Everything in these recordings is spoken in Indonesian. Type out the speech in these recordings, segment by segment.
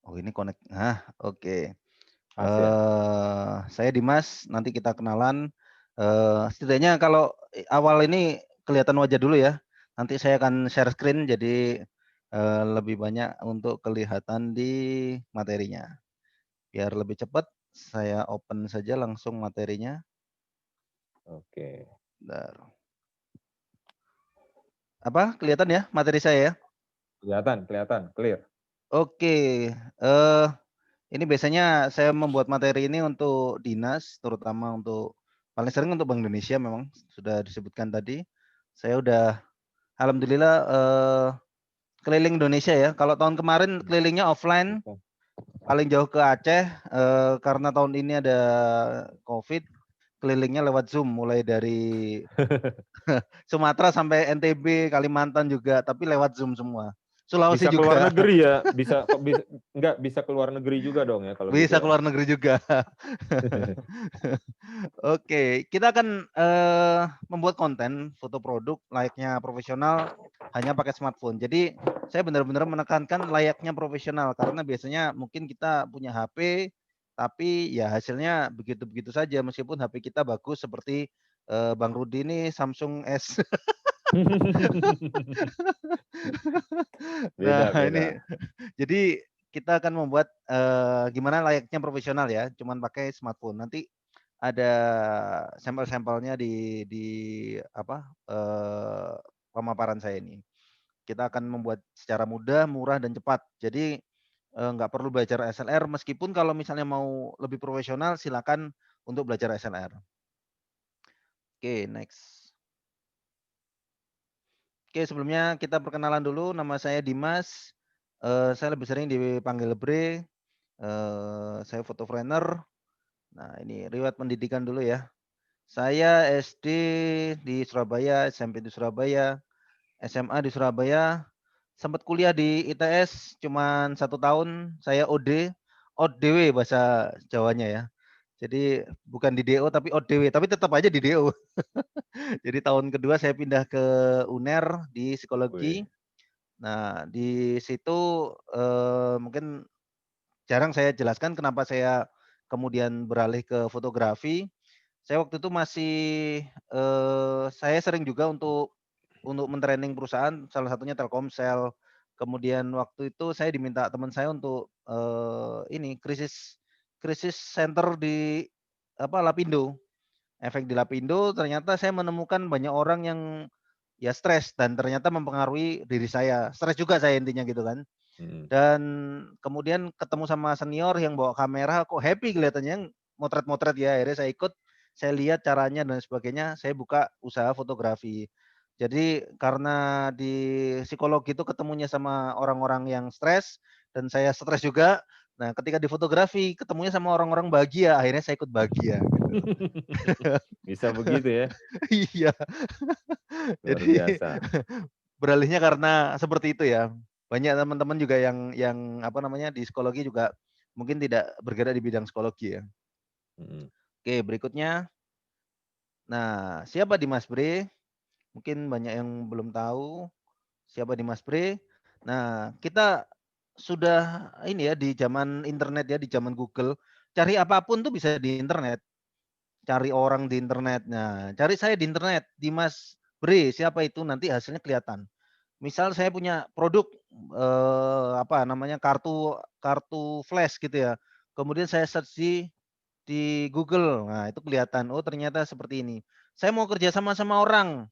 Oh ini connect. Nah, oke. Pas ya? Saya Dimas, nanti kita kenalan. Setidaknya kalau awal ini kelihatan wajah dulu ya. Nanti saya akan share screen jadi lebih banyak untuk kelihatan di materinya. Biar lebih cepat, saya open saja langsung materinya. Oke. Bentar. Apa? Kelihatan ya materi saya ya? Kelihatan, kelihatan, clear. Oke. eh Ini biasanya saya membuat materi ini untuk dinas, terutama untuk paling sering untuk Bank Indonesia memang sudah disebutkan tadi. Saya udah alhamdulillah keliling Indonesia ya. Kalau tahun kemarin kelilingnya offline, Oke. paling jauh ke Aceh karena tahun ini ada Covid, kelilingnya lewat Zoom mulai dari Sumatera sampai NTB, Kalimantan juga, tapi lewat Zoom semua. Sulawesi Bisa keluar juga. negeri ya? Bisa kok enggak bisa keluar negeri juga dong ya kalau gitu Bisa ya? keluar negeri juga. Oke, kita akan membuat konten foto produk layaknya profesional hanya pakai smartphone. Jadi saya benar-benar menekankan layaknya profesional karena biasanya mungkin kita punya HP tapi ya hasilnya begitu-begitu saja meskipun HP kita bagus seperti Bang Rudi ini Samsung S. Nah, Beda beda. ini jadi kita akan membuat gimana layaknya profesional ya, cuman pakai smartphone. Nanti ada sampel-sampelnya di apa, pemaparan saya ini. Kita akan membuat secara mudah, murah, dan cepat. Jadi, nggak perlu belajar SLR meskipun kalau misalnya mau lebih profesional silakan untuk belajar SLR. Oke, next. Oke, sebelumnya kita perkenalan dulu, nama saya Dimas, saya lebih sering dipanggil Bre, saya fototrainer. Nah, ini riwayat pendidikan dulu ya. Saya SD di Surabaya, SMP di Surabaya, SMA di Surabaya, sempat kuliah di ITS cuman 1 tahun, saya ODW bahasa Jawanya ya. Jadi bukan di DO tapi ODW, tapi tetap aja di DO. Jadi tahun kedua saya pindah ke UNER di psikologi. Wih. Nah, di situ, mungkin jarang saya jelaskan kenapa saya kemudian beralih ke fotografi. Saya waktu itu masih, saya sering juga untuk men-training perusahaan, salah satunya Telkomsel. Kemudian waktu itu saya diminta teman saya untuk, ini krisis krisis center di apa, Lapindo. Efek di Lapindo ternyata saya menemukan banyak orang yang ya stres dan ternyata mempengaruhi diri saya. Stres juga saya intinya gitu kan. Mhm. Dan kemudian ketemu sama senior yang bawa kamera kok happy kelihatannya, motret-motret ya, akhirnya saya ikut, saya lihat caranya dan sebagainya, saya buka usaha fotografi. Jadi karena di psikologi itu ketemunya sama orang-orang yang stres dan saya stres juga. Nah, ketika di fotografi ketemunya sama orang-orang bahagia, akhirnya saya ikut bahagia gitu. Bisa begitu ya? Iya. Luar Jadi biasa. beralihnya karena seperti itu ya. Banyak teman-teman juga yang apa namanya, di psikologi juga mungkin tidak bergerak di bidang psikologi ya. Mhm. Oke, berikutnya. Nah, siapa Dimas Bre? Mungkin banyak yang belum tahu siapa Dimas Bre. Nah, kita sudah ini ya di zaman internet ya, di zaman Google, cari apapun tuh bisa di internet. Cari orang di internet. Nah, cari saya di internet, Dimas Bre, siapa itu? Nanti hasilnya kelihatan. Misal saya punya produk, apa namanya, kartu kartu flash gitu ya, kemudian saya search di Google, nah itu kelihatan, oh ternyata seperti ini. Saya mau kerja sama sama orang,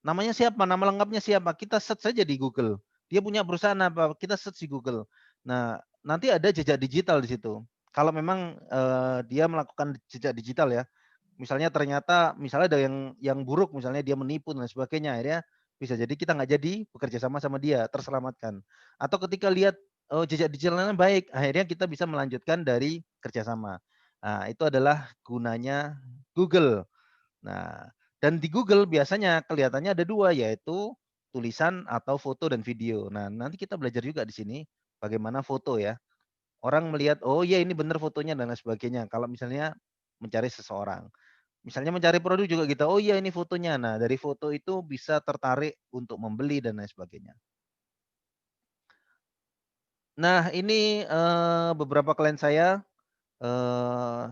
namanya siapa, nama lengkapnya siapa, kita search saja di Google. Dia punya perusahaan apa, kita search di Google. Nah, nanti ada jejak digital di situ. Kalau memang, dia melakukan jejak digital ya. Misalnya ada yang buruk, misalnya dia menipu dan sebagainya, akhirnya bisa jadi kita nggak jadi bekerja sama sama dia, terselamatkan. Atau ketika lihat, oh jejak digitalnya baik, akhirnya kita bisa melanjutkan dari kerjasama. Nah, itu adalah gunanya Google. Nah, dan di Google biasanya kelihatannya ada 2, yaitu tulisan atau foto dan video. Nah, nanti kita belajar juga di sini bagaimana foto ya. Orang melihat, oh iya ini benar fotonya dan lain sebagainya, kalau misalnya mencari seseorang. Misalnya mencari produk juga gitu, oh iya ini fotonya. Nah, dari foto itu bisa tertarik untuk membeli dan lain sebagainya. Nah ini, beberapa klien saya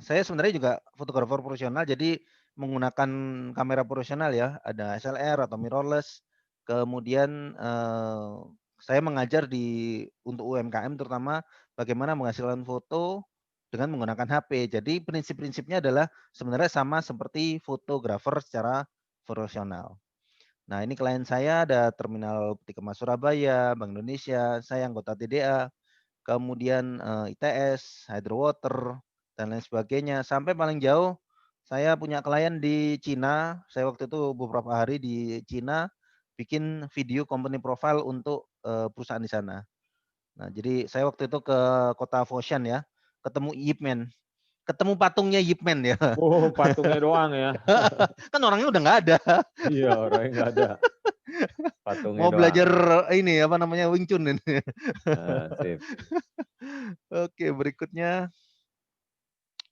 sebenarnya juga fotografer profesional, jadi menggunakan kamera profesional ya, ada SLR atau mirrorless. Kemudian, saya mengajar untuk UMKM terutama bagaimana menghasilkan foto dengan menggunakan HP. Jadi prinsip-prinsipnya adalah sebenarnya sama seperti fotografer secara profesional. Nah ini klien saya ada Terminal Peti Kemas Surabaya, Bank Indonesia, saya anggota TDA. Kemudian, ITS, Hydrowater, dan lain sebagainya. Sampai paling jauh saya punya klien di Cina, saya waktu itu beberapa hari di Cina, bikin video company profile untuk, perusahaan di sana. Nah, jadi saya waktu itu ke kota Foshan ya, ketemu Ip Man, ketemu patungnya Ip Man ya. Oh, patungnya doang ya? Kan orangnya udah nggak ada, Iya, orangnya nggak ada, patungnya mau doang. belajar ini, apa namanya, Wing Chun ini. Sip. Oke, berikutnya.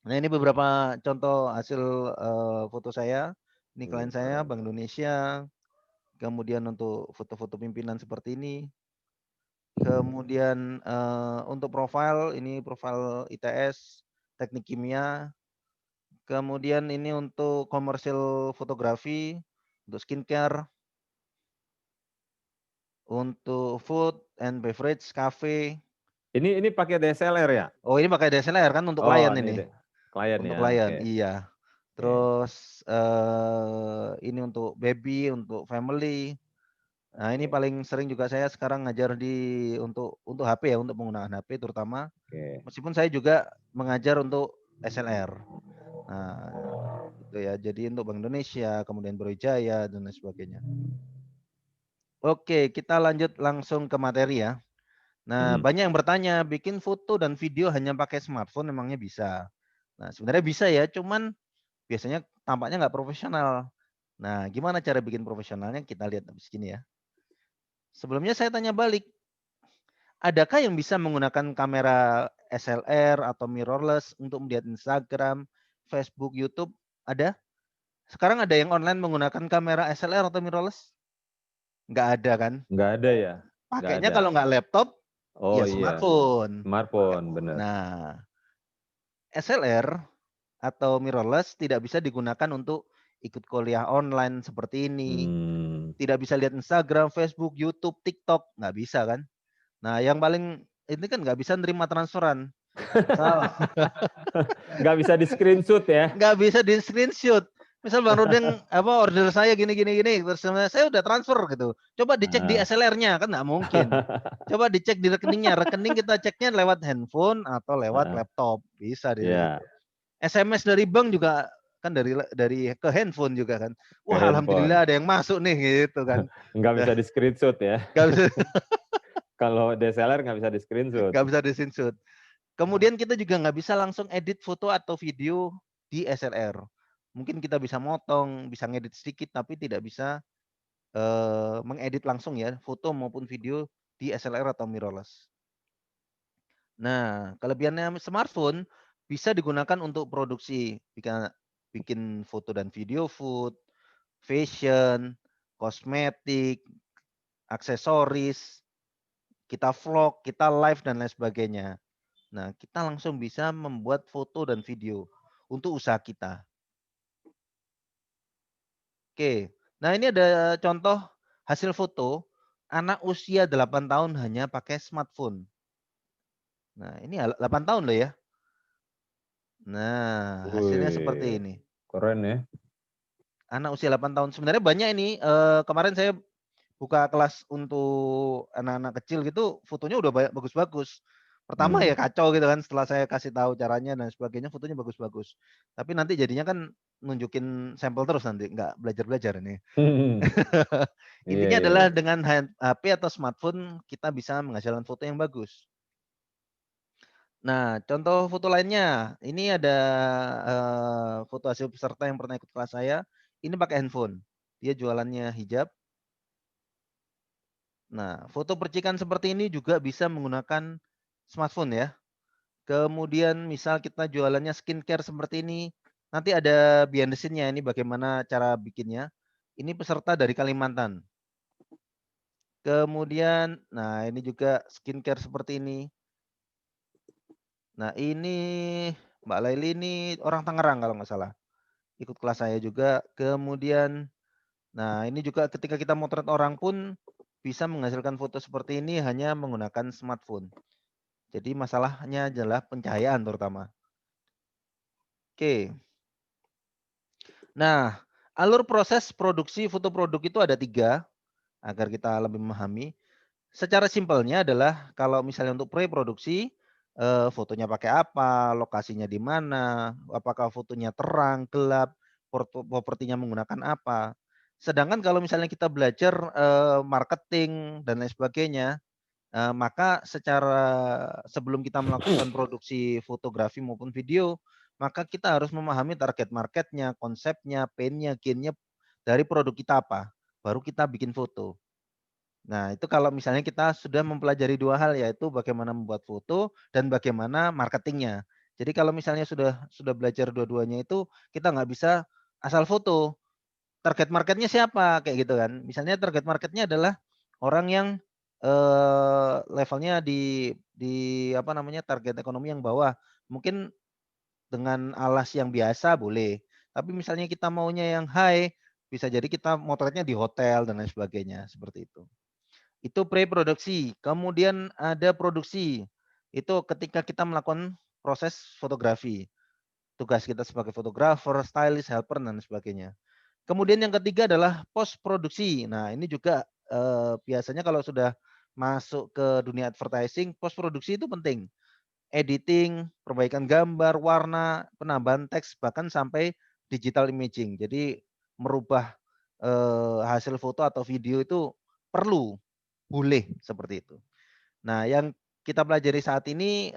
Nah, ini beberapa contoh hasil, foto saya. Ini klien saya Bank Indonesia, kemudian untuk foto-foto pimpinan seperti ini. Kemudian, untuk profil, ini profil ITS, Teknik Kimia. Kemudian ini untuk komersil fotografi, untuk skincare, untuk food and beverage, cafe. Ini pakai DSLR ya? Oh, ini pakai DSLR kan untuk Oh, klien ini ini, klien untuk ya, oke klien, iya. oke. Terus, ini untuk baby, untuk family. Nah, ini Oke paling sering juga saya sekarang ngajar untuk HP ya, untuk penggunaan HP terutama. oke. Meskipun saya juga mengajar untuk SLR. Nah, itu ya. Jadi untuk Bank Indonesia, kemudian Brawijaya dan lain sebagainya. Oke, kita lanjut langsung ke materi ya. Nah, Mhm. banyak yang bertanya, bikin foto dan video hanya pakai smartphone emangnya bisa? Nah, sebenarnya bisa ya, cuman biasanya tampaknya nggak profesional. Nah, gimana cara bikin profesionalnya? Kita lihat habis ini ya. Sebelumnya saya tanya balik, adakah yang bisa menggunakan kamera SLR atau mirrorless untuk melihat Instagram, Facebook, YouTube? Ada? Sekarang ada yang online menggunakan kamera SLR atau mirrorless? Nggak ada kan? Nggak ada ya? Nggak Pakainya ada? kalau nggak laptop, Oh ya iya, smartphone. smartphone, bener. Nah, SLR atau mirrorless tidak bisa digunakan untuk ikut kuliah online seperti ini. Mmm. Tidak bisa lihat Instagram, Facebook, YouTube, TikTok, nggak bisa kan. Nah, yang paling ini kan nggak bisa nerima transferan. Misal Nggak bisa di-screenshot ya? nggak bisa di-screenshot. Misal Bang Rudeng, order saya gini gini gini, terus saya udah transfer gitu. Coba dicek di Heeh. SLR-nya, kan nggak mungkin. Coba dicek di rekeningnya, rekening kita ceknya lewat handphone atau lewat Heeh, laptop, bisa di iya, situ. SMS dari bank juga kan dari ke handphone juga kan. ke Wah, handphone. alhamdulillah ada yang masuk nih gitu kan. Nggak bisa di-screenshot ya? Nggak bisa Kalau DSLR nggak bisa di-screenshot. nggak bisa di-screenshot. Kemudian kita juga nggak bisa langsung edit foto atau video di SLR. Mungkin kita bisa motong, bisa ngedit sedikit, tapi tidak bisa, mengedit langsung ya, foto maupun video di SLR atau mirrorless. Nah, kelebihannya smartphone bisa digunakan untuk produksi, bikin foto dan video food, fashion, kosmetik, aksesoris, kita vlog, kita live dan lain sebagainya. Nah, kita langsung bisa membuat foto dan video untuk usaha kita. Oke. Nah, ini ada contoh hasil foto anak usia 8 tahun hanya pakai smartphone. Nah, ini 8 tahun loh ya. Nah, hasilnya seperti Wih, ini. keren ya. Anak usia 8 tahun. Sebenarnya banyak ini, kemarin saya buka kelas untuk anak-anak kecil gitu, fotonya udah bagus-bagus. Pertama ya Mmm. kacau gitu kan, setelah saya kasih tahu caranya dan sebagainya, fotonya bagus-bagus. Tapi nanti jadinya kan nunjukin sampel terus nanti, nggak belajar-belajar ini. Iya Intinya iya adalah iya. dengan HP atau smartphone kita bisa menghasilkan foto yang bagus. Nah, contoh foto lainnya, ini ada, foto hasil peserta yang pernah ikut kelas saya, ini pakai handphone. Dia jualannya hijab. Nah, foto percikan seperti ini juga bisa menggunakan smartphone ya. Kemudian misal kita jualannya skincare seperti ini, nanti ada behind the scene-nya, ini bagaimana cara bikinnya. Ini peserta dari Kalimantan. Kemudian, nah ini juga skincare seperti ini. Nah ini Mbak Laili ini orang Tangerang kalau nggak salah, ikut kelas saya juga. Kemudian, nah ini juga ketika kita motret orang pun bisa menghasilkan foto seperti ini hanya menggunakan smartphone. Jadi masalahnya adalah pencahayaan terutama. Oke. Nah, alur proses produksi foto produk itu ada 3 agar kita lebih memahami. Secara simpelnya adalah kalau misalnya untuk pre-produksi, fotonya pakai apa, lokasinya di mana, apakah fotonya terang, gelap, propertinya menggunakan apa. Sedangkan kalau misalnya kita belajar, marketing dan lain sebagainya, maka secara sebelum kita melakukan produksi fotografi maupun video, maka kita harus memahami target marketnya, konsepnya, pain-nya, gain-nya dari produk kita apa, baru kita bikin foto. Nah, itu kalau misalnya kita sudah mempelajari 2 hal, yaitu bagaimana membuat foto dan bagaimana marketingnya. Jadi kalau misalnya sudah belajar dua-duanya itu, kita nggak bisa asal foto. Target marketnya siapa? Kayak gitu kan. Misalnya target marketnya adalah orang yang, levelnya di apa namanya, target ekonomi yang bawah. Mungkin dengan alas yang biasa boleh, tapi misalnya kita maunya yang high, bisa jadi kita motretnya di hotel dan lain sebagainya, seperti itu. Itu pre-produksi, kemudian ada produksi. Itu ketika kita melakukan proses fotografi. Tugas kita sebagai fotografer, stylist, helper, dan sebagainya. Kemudian yang ketiga adalah post produksi. Nah, ini juga, biasanya kalau sudah masuk ke dunia advertising, post produksi itu penting. Editing, perbaikan gambar, warna, penambahan teks, bahkan sampai digital imaging. Jadi merubah, hasil foto atau video itu perlu, boleh seperti itu. Nah, yang kita pelajari saat ini,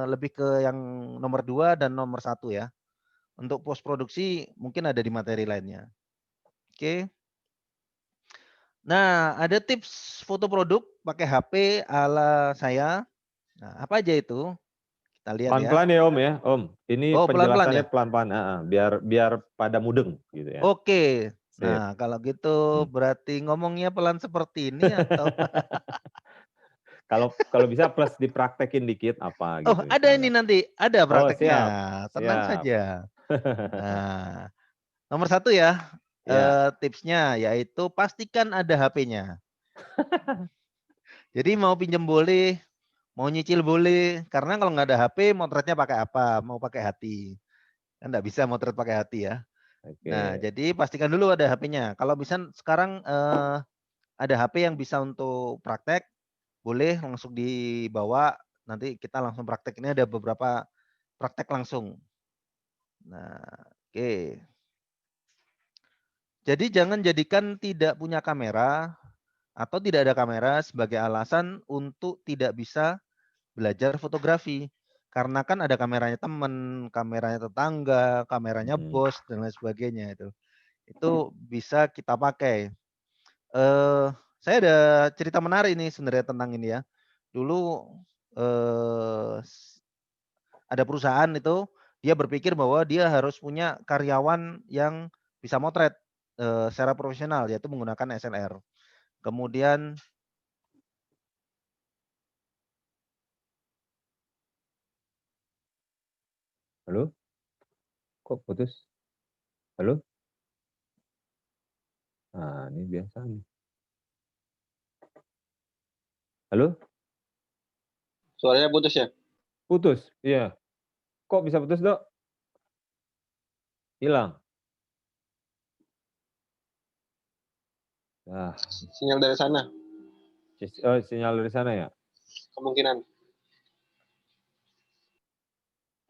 lebih ke yang nomor 2 dan nomor 1 ya. Untuk post produksi mungkin ada di materi lainnya. Oke. Nah, ada tips foto produk pakai HP ala saya. Nah, apa aja itu? Kita lihat ya. Pelan-pelan ya Om ya, Om. Ini Oh, pelan-pelan ya? penjelasannya pelan-pelan, heeh, biar biar pada mudeng gitu ya. Oke. Sip. Nah, kalau gitu berarti ngomongnya pelan seperti ini atau Kalau kalau bisa plus dipraktekin dikit apa oh, gitu ada ini misalnya. nanti, ada Oh prakteknya, siap, tenang siap. saja. Nah, nomor 1 ya, Ya, tipsnya yaitu pastikan ada HP-nya. Jadi mau pinjam boleh, mau nyicil boleh, karena kalau nggak ada HP motretnya pakai apa, mau pakai hati. Kan nggak bisa motret pakai hati ya. Nah, oke. jadi pastikan dulu ada HP-nya. Kalau bisa sekarang, ada HP yang bisa untuk praktek, boleh langsung dibawa, nanti kita langsung praktek. Ini ada beberapa praktek langsung. Nah, oke. Jadi jangan jadikan tidak punya kamera atau tidak ada kamera sebagai alasan untuk tidak bisa belajar fotografi. Karena kan ada kameranya teman, kameranya tetangga, kameranya Mhm. bos dan lain sebagainya itu. Itu bisa kita pakai. Eee, saya ada cerita menarik nih sebenarnya tentang ini ya. Dulu, eee, ada perusahaan itu, dia berpikir bahwa dia harus punya karyawan yang bisa motret, secara profesional, yaitu menggunakan SLR. Kemudian Halo? Kok putus? Halo? Nah, ini biasa nih. Halo? Suaranya putus ya? Putus? Iya. Kok bisa putus, Dok? Hilang? Ah, Sinyal dari sana, sinyal dari sana ya? kemungkinan.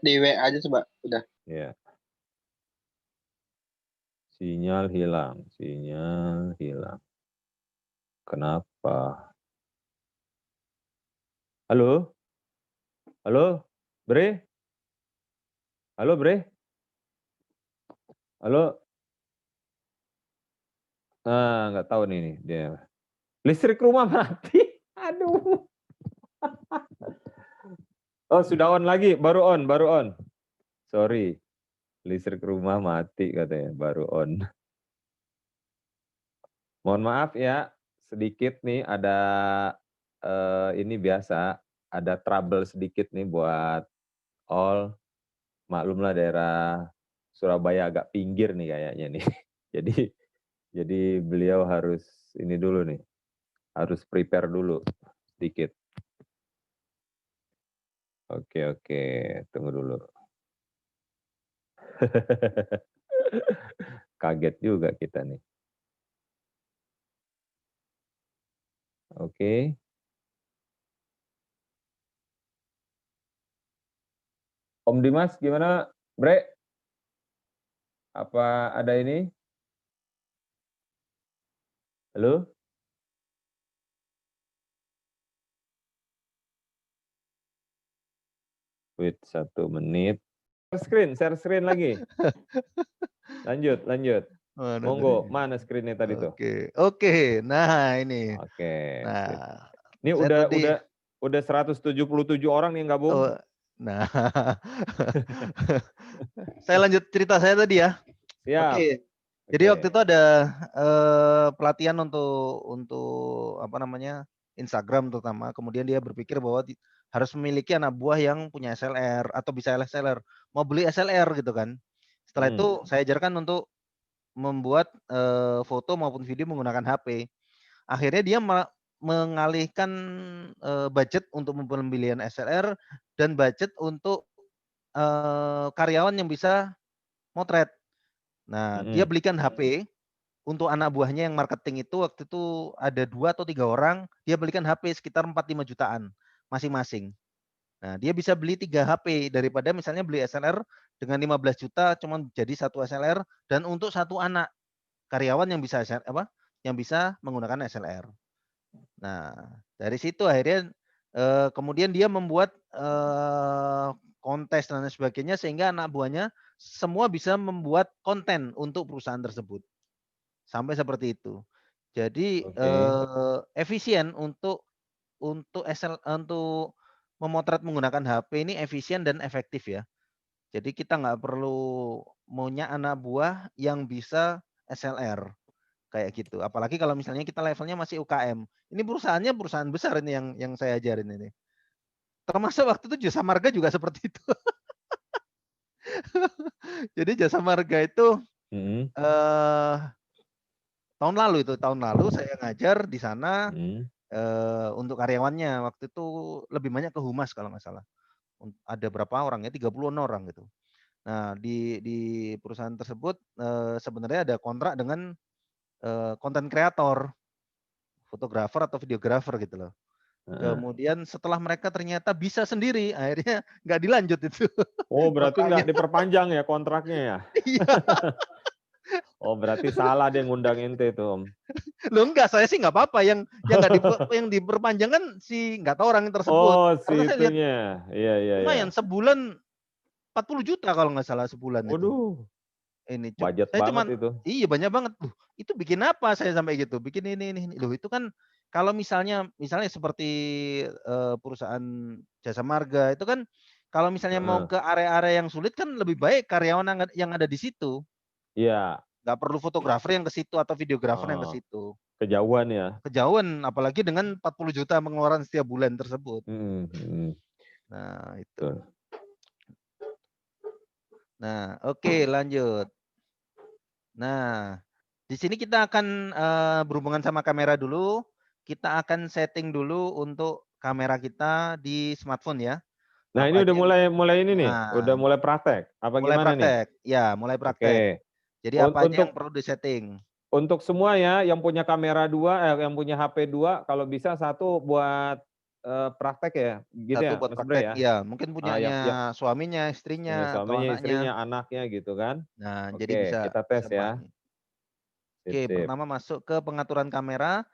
Di WA aja coba, udah. Iya. Sinyal hilang. Kenapa? Halo? Halo? Bre? Halo, Bre? Halo? Ah, nggak tahu nih dia. Listrik rumah mati. Aduh. Oh, sudah on lagi, baru on. Sorry, listrik rumah mati katanya, baru on. Mohon maaf ya, sedikit nih ada, ini biasa, ada trouble sedikit nih buat all. Maklumlah daerah Surabaya agak pinggir nih kayaknya nih. Jadi beliau harus ini dulu nih, harus prepare dulu sedikit. Oke, tunggu dulu. Kaget juga kita nih. Oke. Om Dimas gimana, Bre? Apa ada ini? Halo? Wait 1 menit. Share screen lagi. Lanjut. Mana Monggo, tadi? mana screen-nya tadi tuh? Oke. Nah ini. Oke, screen. Nah, Ini saya tadi. udah 177 orang nih yang gabung. Oh, nah, saya lanjut cerita saya tadi ya. Siap. Oke. Jadi waktu itu ada pelatihan untuk apa namanya Instagram terutama. Kemudian dia berpikir bahwa harus memiliki anak buah yang punya SLR atau bisa SLR. Mau beli SLR gitu kan. Setelah itu saya ajarkan untuk membuat foto maupun video menggunakan HP. Akhirnya dia mengalihkan budget untuk pembelian SLR dan budget untuk karyawan yang bisa motret. Nah, dia belikan HP untuk anak buahnya yang marketing itu waktu itu ada 2 atau 3 orang, dia belikan HP sekitar 4-5 jutaan masing-masing. Nah, dia bisa beli 3 HP daripada misalnya beli SLR dengan 15 juta cuman jadi 1 SLR dan untuk 1 anak karyawan yang bisa yang bisa menggunakan SLR. Nah, dari situ akhirnya kemudian dia membuat kontes dan lain sebagainya sehingga anak buahnya semua bisa membuat konten untuk perusahaan tersebut. Sampai seperti itu. Jadi efisien untuk memotret menggunakan HP ini efisien dan efektif ya. Jadi kita nggak perlu punya anak buah yang bisa SLR kayak gitu. Apalagi kalau misalnya kita levelnya masih UKM. Ini perusahaannya perusahaan besar ini yang saya ajarin ini. Termasuk waktu itu Jasa Marga juga seperti itu. Jadi Jasa Marga itu tahun lalu saya ngajar di sana untuk karyawannya. Waktu itu lebih banyak ke humas kalau nggak salah. Ada berapa orang ya? 30-an orang gitu. Nah, di perusahaan tersebut sebenarnya ada kontrak dengan konten kreator, fotografer atau videografer gitu loh. Kemudian setelah mereka ternyata bisa sendiri, akhirnya nggak dilanjut itu. Oh, berarti Makanya nggak diperpanjang ya kontraknya ya? iya. Oh, berarti salah dia ngundang ente itu, Om. Loh enggak, saya sih nggak apa-apa. Yang yang diperpanjang kan si nggak tahu orang tersebut. Oh, Karena si saya lihat itunya. Iya. lumayan sebulan 40 juta kalau nggak salah sebulan itu. Waduh, Ini budget saya banget cuman itu. iya banyak banget. Loh, itu bikin apa saya sampai gitu? Bikin ini. Loh, itu kan kalau misalnya seperti perusahaan Jasa Marga itu kan kalau misalnya mau ke area-area yang sulit kan lebih baik karyawan yang ada di situ. Iya. Nggak perlu fotografer yang ke situ atau videografer yang ke Oh, situ. kejauhan ya. Kejauhan apalagi dengan 40 juta pengeluaran setiap bulan tersebut. Nah, itu. Betul. Nah, oke lanjut. Nah, di sini kita akan berhubungan sama kamera dulu. Kita akan setting dulu untuk kamera kita di smartphone ya. Nah, Apa ini udah aja yang mulai ini nih, udah nah, mulai praktek. Apa mulai gimana nih? praktek. Ya, mulai praktek. Oke. Jadi apa aja yang Untuk perlu disetting? semua ya yang punya kamera 2, yang punya HP 2, kalau bisa 1 buat praktek ya, gitu Satu ya, buat Mas Bre praktek. ya? Ya, mungkin Yang punyanya suaminya, punya istrinya, atau suaminya, anaknya. istrinya, anaknya gitu kan. Nah, jadi Oke, bisa kita tes buat ya. nih. Oke, Sip. pertama masuk ke pengaturan kamera.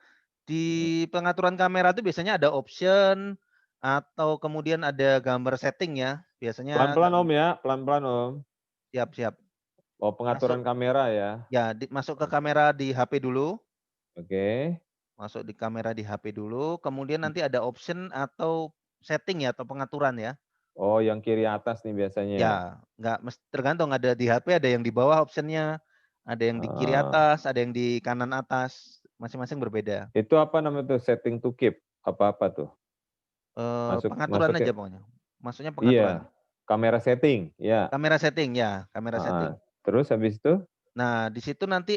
Di pengaturan kamera itu biasanya ada option atau kemudian ada gambar setting ya. Biasanya Pelan-pelan Om ya, pelan-pelan Om. siap. Oh, pengaturan Masuk kamera ya. ya, masuk ke kamera di HP dulu. Oke. Masuk di kamera di HP dulu, kemudian nanti ada option atau setting ya atau pengaturan ya. Oh, yang kiri atas nih biasanya ya. Ya, nggak mesti tergantung ada di HP ada yang di bawah optionnya, ada yang di kiri Ah, atas, ada yang di kanan atas, masing-masing berbeda. itu apa namanya tuh, setting to keep, apa-apa tuh? Pengaturan aja Masuknya pokoknya. Maksudnya iya, pengaturan. kamera setting, ya. Kamera setting ya, kamera setting. Terus habis itu? Nah, di situ nanti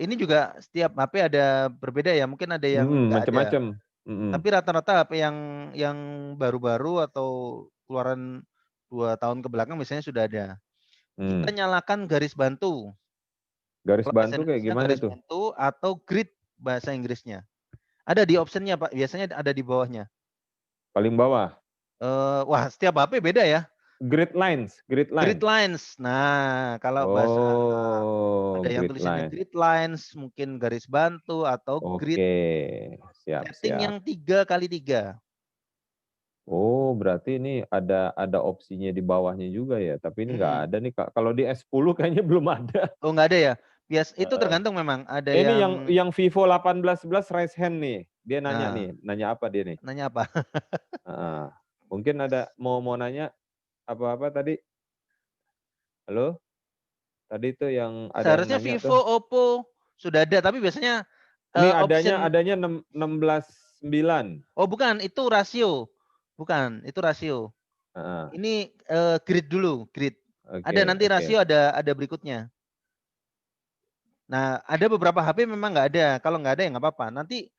ini juga setiap HP ada berbeda ya. Mungkin ada yang nggak ada. Macam-macam. Tapi rata-rata HP yang baru-baru atau keluaran 2 tahun ke belakang misalnya sudah ada. Kita nyalakan garis bantu. Garis Kalau bahasa bantu kayak Indonesia gimana garis tuh? bantu atau grid bahasa Inggrisnya. Ada di optionnya Pak, biasanya ada di bawahnya. Paling bawah. Wah, setiap HP beda ya. Grid lines. Grid lines. Nah, kalau bahasa ada yang grid tulisannya line. grid lines, mungkin garis bantu atau grid Oke, siap. setting yang 3x3. Oh, berarti ini ada opsinya di bawahnya juga ya. Tapi ini nggak ada nih Kak. Kalau di S10 kayaknya belum ada. Oh, nggak ada ya? Itu tergantung memang. Ada Ini yang yang Vivo 1811 raise hand nih. Dia nanya Nah. nih, nanya apa dia nih? Nanya apa? Mungkin ada mau nanya apa-apa tadi? Halo? Tadi itu yang ada yang Seharusnya nanya Vivo, tuh. Oppo sudah ada, tapi biasanya Ini option. adanya 16.9. Oh, bukan, itu rasio. Bukan, itu rasio. Ini grid dulu, grid. Ada nanti rasio ada berikutnya. Nah, ada beberapa HP memang nggak ada. Kalau nggak ada ya nggak apa-apa. Nanti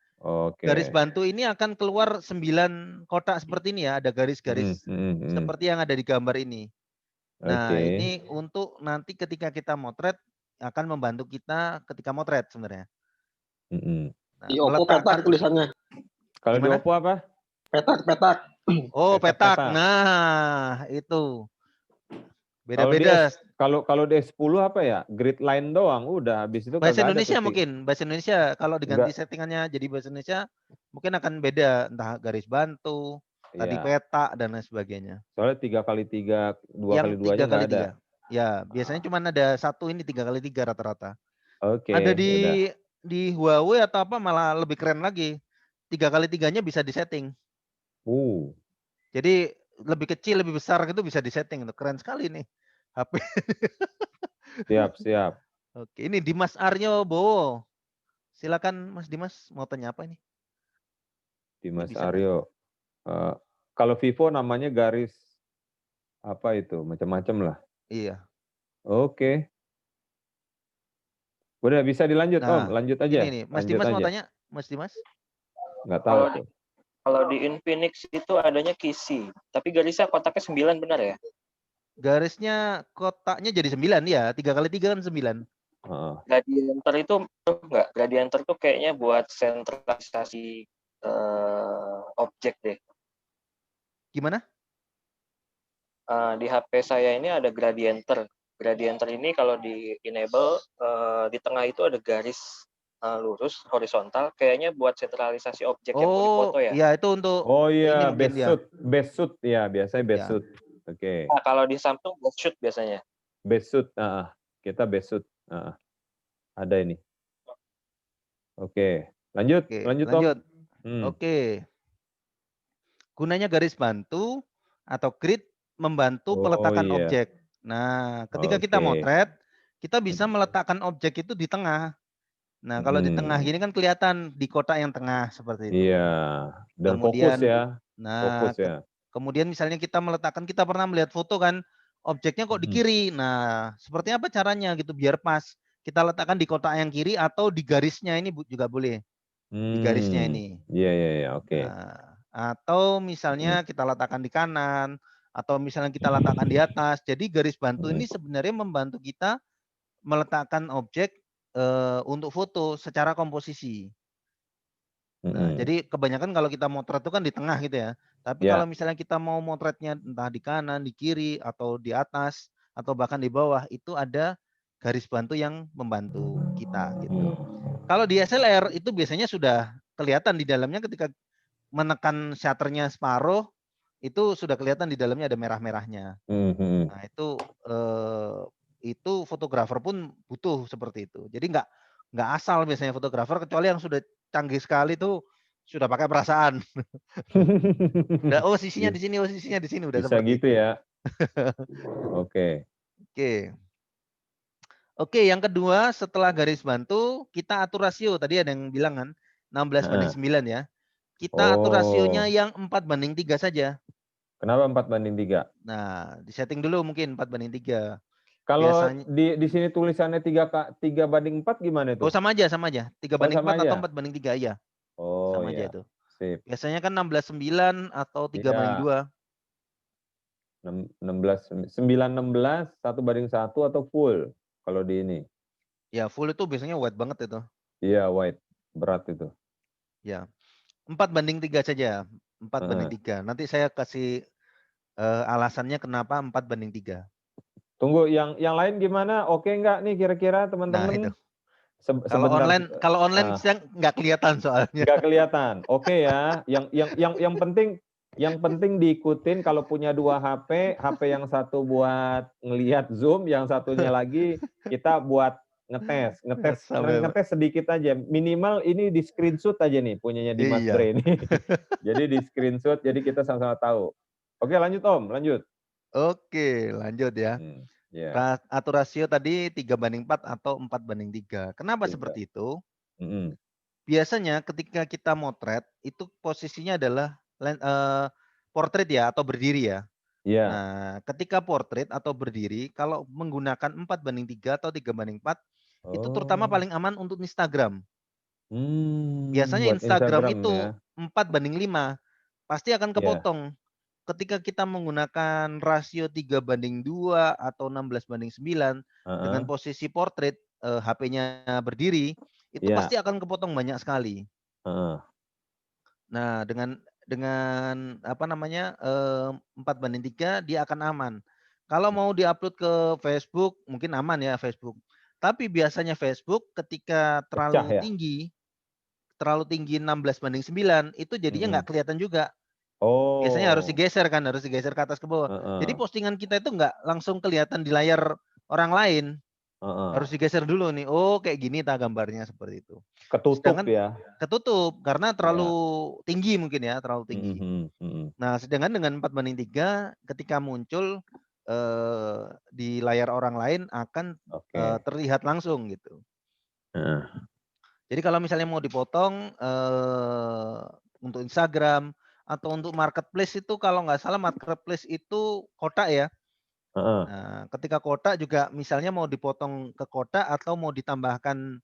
garis bantu ini akan keluar 9 kotak seperti ini ya. Ada garis-garis seperti yang ada di gambar ini. Nah, ini untuk nanti ketika kita motret akan membantu kita ketika motret sebenarnya. Nah, Di Oppo petak tulisannya. Kalau di Oppo apa? Petak. Oh, petak. Nah, itu. Beda-beda. Kalau di S10 apa ya? Grid line doang, udah habis itu bahasa kagak ada Indonesia tuh. mungkin. Bahasa Indonesia kalau diganti settingannya jadi bahasa Indonesia mungkin akan beda, entah garis bantu, tadi peta dan lain sebagainya. Soalnya 3x3, 2x2 aja nggak ada. Ya, biasanya cuma ada satu ini 3x3 rata-rata. Oke. Ada di Huawei atau apa malah lebih keren lagi. 3x3-nya bisa disetting. Jadi lebih kecil, lebih besar gitu bisa disetting. Keren sekali nih HP. Siap. Oke, ini Dimas Aryo Bowo. Silakan Mas Dimas, mau tanya apa ini? Dimas Aryo. Kalau Vivo namanya garis apa itu? Macam-macam lah. Iya. Oke. Udah bisa dilanjut Om, lanjut aja. Ini nih, Mas Dimas mau tanya, Mas Dimas? Nggak tahu tuh. Kalau di Infinix itu adanya kisi, tapi garisnya kotaknya 9 benar ya? Garisnya kotaknya jadi 9 ya, 3x3 kan 9. Gradienter itu enggak, gradienter itu kayaknya buat sentralisasi objek deh. Gimana? Di HP saya ini ada gradienter. Gradienter ini kalau di enable di tengah itu ada garis lurus horizontal, kayaknya buat sentralisasi objek yang mau difoto ya. Iya itu untuk ini best shoot ya, biasanya best shoot. Oke. Nah, kalau di Samsung best shoot biasanya. Best shoot, kita best shoot. Ada ini. Oke, lanjut. Om. Oke. Gunanya garis bantu atau grid membantu peletakan objek. Nah, ketika kita motret, kita bisa meletakkan objek itu di tengah. Nah, kalau di tengah gini kan kelihatan di kotak yang tengah seperti itu. Iya. Dan kemudian, fokus ya. Nah, kemudian misalnya kita meletakkan, kita pernah melihat foto kan, objeknya kok di kiri. Nah, seperti apa caranya gitu biar pas. Kita letakkan di kotak yang kiri atau di garisnya ini juga boleh. Di garisnya ini. Iya, oke. Nah, atau misalnya kita letakkan di kanan, atau misalnya kita letakkan di atas. Jadi garis bantu ini sebenarnya membantu kita meletakkan objek untuk foto secara komposisi. Nah, jadi kebanyakan kalau kita motret itu kan di tengah gitu ya. Tapi kalau misalnya kita mau motretnya entah di kanan, di kiri, atau di atas, atau bahkan di bawah, itu ada garis bantu yang membantu kita gitu. Kalau di SLR itu biasanya sudah kelihatan di dalamnya ketika menekan shutternya separuh, itu sudah kelihatan di dalamnya ada merah-merahnya. Nah, itu fotografer pun butuh seperti itu. Jadi nggak asal biasanya fotografer, kecuali yang sudah canggih sekali tuh sudah pakai perasaan. Udah, sisinya di sini, sisinya di sini, udah bisa seperti gitu itu. Ya. Oke. Oke, yang kedua setelah garis bantu kita atur rasio. Tadi ada yang bilang kan 16:9 ya. Kita atur rasionya yang 4:3 saja. Kenapa 4:3? Nah, disetting dulu mungkin 4:3. Kalau Biasanya di sini tulisannya 3:4 gimana oh itu? sama aja, 3 Oh, banding sama 4 atau aja? 4:3 iya, Oh, sama aja iya. itu. Sip. Biasanya kan 16:9 atau 3:2. Iya. 16, 9:16, 1:1 atau full kalau di ini? Ya full itu biasanya wide banget itu. Iya, wide. Berat itu. Ya. 4:3 saja. 4:3. Nanti saya kasih alasannya kenapa 4:3. Tunggu, yang lain gimana? Oke nggak nih kira-kira Nah itu. teman-teman? Kalau Sebentar, online saya nggak kelihatan soalnya. nggak kelihatan. Oke ya. Yang penting diikutin kalau punya 2 HP, HP yang satu buat ngelihat Zoom, yang satunya lagi kita buat ngetes Sampai ngetes sedikit aja. Minimal ini di screenshot aja nih punyanya Dimas iya. Bre ini. Jadi di screenshot jadi kita sama-sama tahu. Oke, lanjut Om, lanjut. Oke, lanjut ya. Ya, Atur rasio tadi 3:4 atau 4:3. Kenapa 3. seperti itu? Mhm. Biasanya ketika kita motret itu posisinya adalah portrait ya atau berdiri ya. Iya. Nah, ketika portrait atau berdiri kalau menggunakan 4:3 atau 3:4 itu terutama Oh. paling aman untuk Instagram. Biasanya Buat Instagram Instagram ya? itu 4:5 pasti akan Iya. kepotong. Ketika kita menggunakan rasio 3:2 atau 16:9 dengan Heeh. posisi portrait, HP-nya berdiri, itu Iya. pasti akan kepotong banyak sekali. Heeh. Nah, dengan apa namanya, 4:3 dia akan aman. Kalau mau diupload ke Facebook mungkin aman ya Facebook. Tapi biasanya Facebook ketika Pecah ya? terlalu tinggi 16:9 itu jadinya Mhm. nggak kelihatan juga. Biasanya harus Oh. digeser kan, harus digeser ke atas ke bawah. Jadi Heeh. postingan kita itu nggak langsung kelihatan di layar orang lain, Heeh. harus digeser dulu nih, oh kayak gini gambarnya seperti itu. Ketutup Sedangkan ya? ketutup karena terlalu Iya. tinggi mungkin ya, terlalu tinggi. Mhm mhm. Nah, sedangkan dengan 4:3 ketika muncul, di layar orang lain akan, Oke. terlihat langsung gitu. Heeh. Jadi kalau misalnya mau dipotong, untuk Instagram atau untuk marketplace itu kalau nggak salah marketplace itu kotak ya. Heeh. Nah, ketika kotak juga misalnya mau dipotong ke kotak atau mau ditambahkan,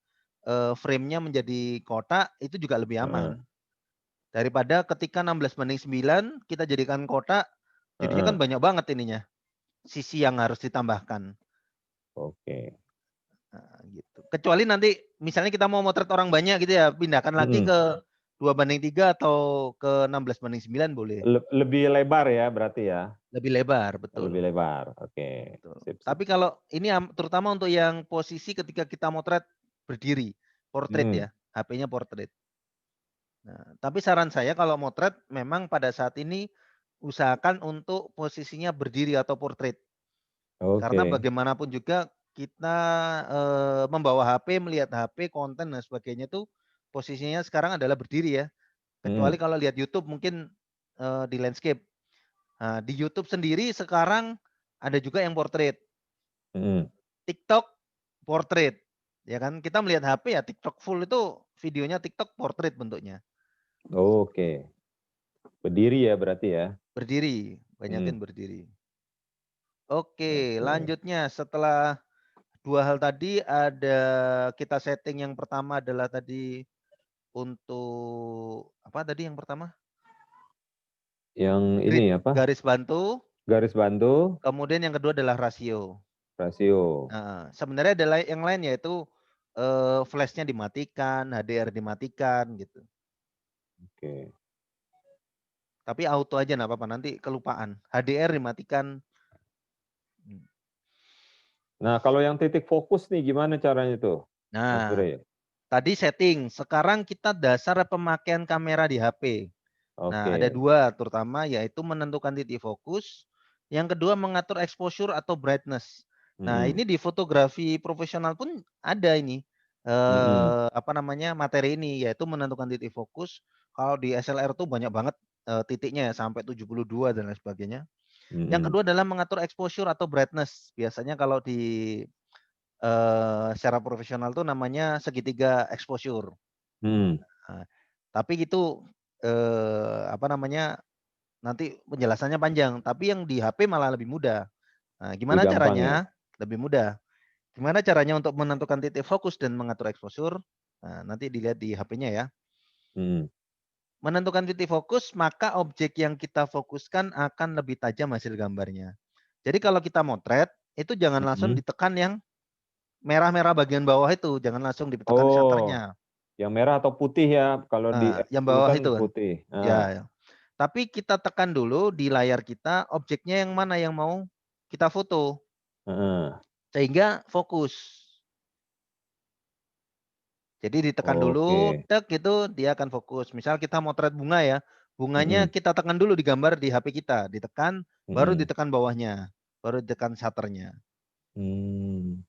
frame-nya menjadi kotak itu juga lebih Heeh. aman. Daripada ketika 16:9 kita jadikan kotak, jadinya kan Heeh. banyak banget ininya, sisi yang harus ditambahkan. Oke. Nah, gitu. Kecuali nanti misalnya kita mau motret orang banyak gitu ya, pindahkan lagi Mhm. ke 2:3 atau ke 16:9 boleh. Lebih lebar ya berarti ya? Lebih lebar, betul. Lebih lebar. Oke. Betul. Sip sip Tapi sip. kalau ini terutama untuk yang posisi ketika kita motret berdiri, portrait Mhm. ya, HP-nya portrait. Nah, tapi saran saya kalau motret memang pada saat ini usahakan untuk posisinya berdiri atau portrait. Karena Oke. bagaimanapun juga kita, membawa HP, melihat HP, konten dan sebagainya itu posisinya sekarang adalah berdiri ya. Kecuali Mhm. kalau lihat YouTube mungkin, di landscape. Nah, di YouTube sendiri sekarang ada juga yang portrait. Mhm. TikTok portrait, ya kan. Kita melihat HP ya TikTok full itu videonya TikTok portrait bentuknya. Oke. Berdiri ya berarti ya? Berdiri, Mhm. banyakin berdiri. Oke, Oke. lanjutnya setelah 2 hal tadi ada kita setting yang pertama adalah tadi untuk apa tadi yang pertama? Yang ini Grid, apa? garis bantu, Garis bantu, kemudian yang kedua adalah rasio. rasio. Heeh, sebenarnya ada yang lain yaitu, flash-nya dimatikan, HDR dimatikan gitu. Oke. Tapi auto aja nggak apa-apa, nanti kelupaan. HDR dimatikan. Nah, kalau yang titik fokus nih gimana caranya tuh, Mas Nah, Bre? tadi setting, sekarang kita dasar pemakaian kamera di HP. Nah, ada Oke. 2 terutama yaitu menentukan titik fokus, yang kedua mengatur exposure atau brightness. Nah, Mhm. ini di fotografi profesional pun ada ini, Mhm. apa namanya, materi ini, yaitu menentukan titik fokus. Kalau di SLR tuh banyak banget, titiknya ya, sampai 72 dan lain sebagainya. Yang Mhm. kedua adalah mengatur exposure atau brightness. Biasanya kalau di, secara profesional tuh namanya segitiga exposure. Mhm. Nah, tapi itu, apa namanya, nanti penjelasannya panjang. Tapi yang di HP malah lebih mudah. Nah, Lebih gimana gampang ya. caranya? Lebih mudah. Gimana caranya untuk menentukan titik fokus dan mengatur exposure? Nah, nanti dilihat di HP-nya ya. Hmm. Menentukan titik fokus, maka objek yang kita fokuskan akan lebih tajam hasil gambarnya. Jadi kalau kita motret, itu jangan langsung Mm-mm. ditekan yang merah-merah bagian bawah itu, jangan langsung ditekan Oh, shutternya. yang merah atau putih ya? Kalau di Nah, yang F10 bawah kan itu kan. putih. Ya, Ah. ya. Tapi kita tekan dulu di layar kita objeknya yang mana yang mau kita foto Heeh. sehingga fokus. Jadi ditekan dulu, Oke. tek gitu dia akan fokus. Misal kita motret bunga ya, bunganya Mm-mm. kita tekan dulu di gambar di HP kita, ditekan, baru Mm-mm. ditekan bawahnya, baru ditekan shutternya. Hmm.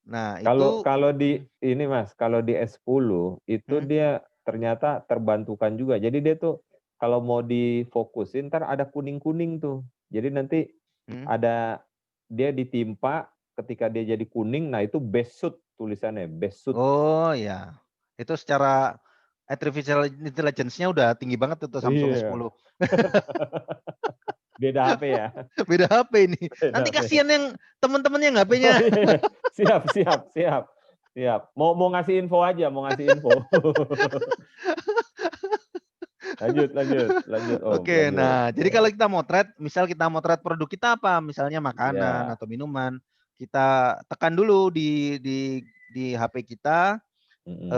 Nah Kalau itu, kalau di ini Mas, kalau di S10 itu hmm, dia ternyata terbantukan juga. Jadi dia tuh kalau mau difokusin ntar ada kuning-kuning tuh. Jadi nanti hmm. ada dia ditimpa ketika dia jadi kuning, nah itu best shoot tulisannya, best shoot. Oh ya, itu secara artificial intelligence-nya udah tinggi banget itu Samsung Iya. S10. Beda HP ya. Beda HP ini. Beda Nanti HP. kasihan yang teman-temannya yang HP-nya. Oh iya. Siap, siap, siap. Siap. Mau ngasih info aja, mau ngasih info. lanjut Om, Oke, lanjut. nah jadi Ya. kalau kita motret, misal kita motret produk kita apa, misalnya makanan Ya. atau minuman, kita tekan dulu di HP kita Mm-mm.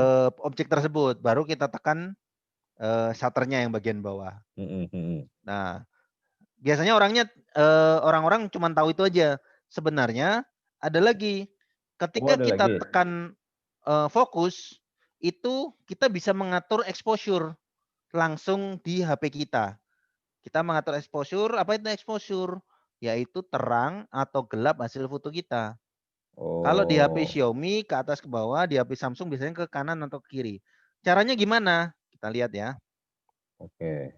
objek tersebut, baru kita tekan shutternya yang bagian bawah. Mm-mm. Nah, biasanya orang-orang cuma tahu itu aja. Sebenarnya ada lagi, Oh, ketika ada kita lagi. tekan fokus, itu kita bisa mengatur exposure langsung di HP kita. Kita mengatur exposure, apa itu exposure? Yaitu terang atau gelap hasil foto kita. Kalau di HP Oh, Xiaomi ke atas ke bawah, di HP Samsung biasanya ke kanan atau ke kiri. Caranya gimana? Kita lihat ya. oke.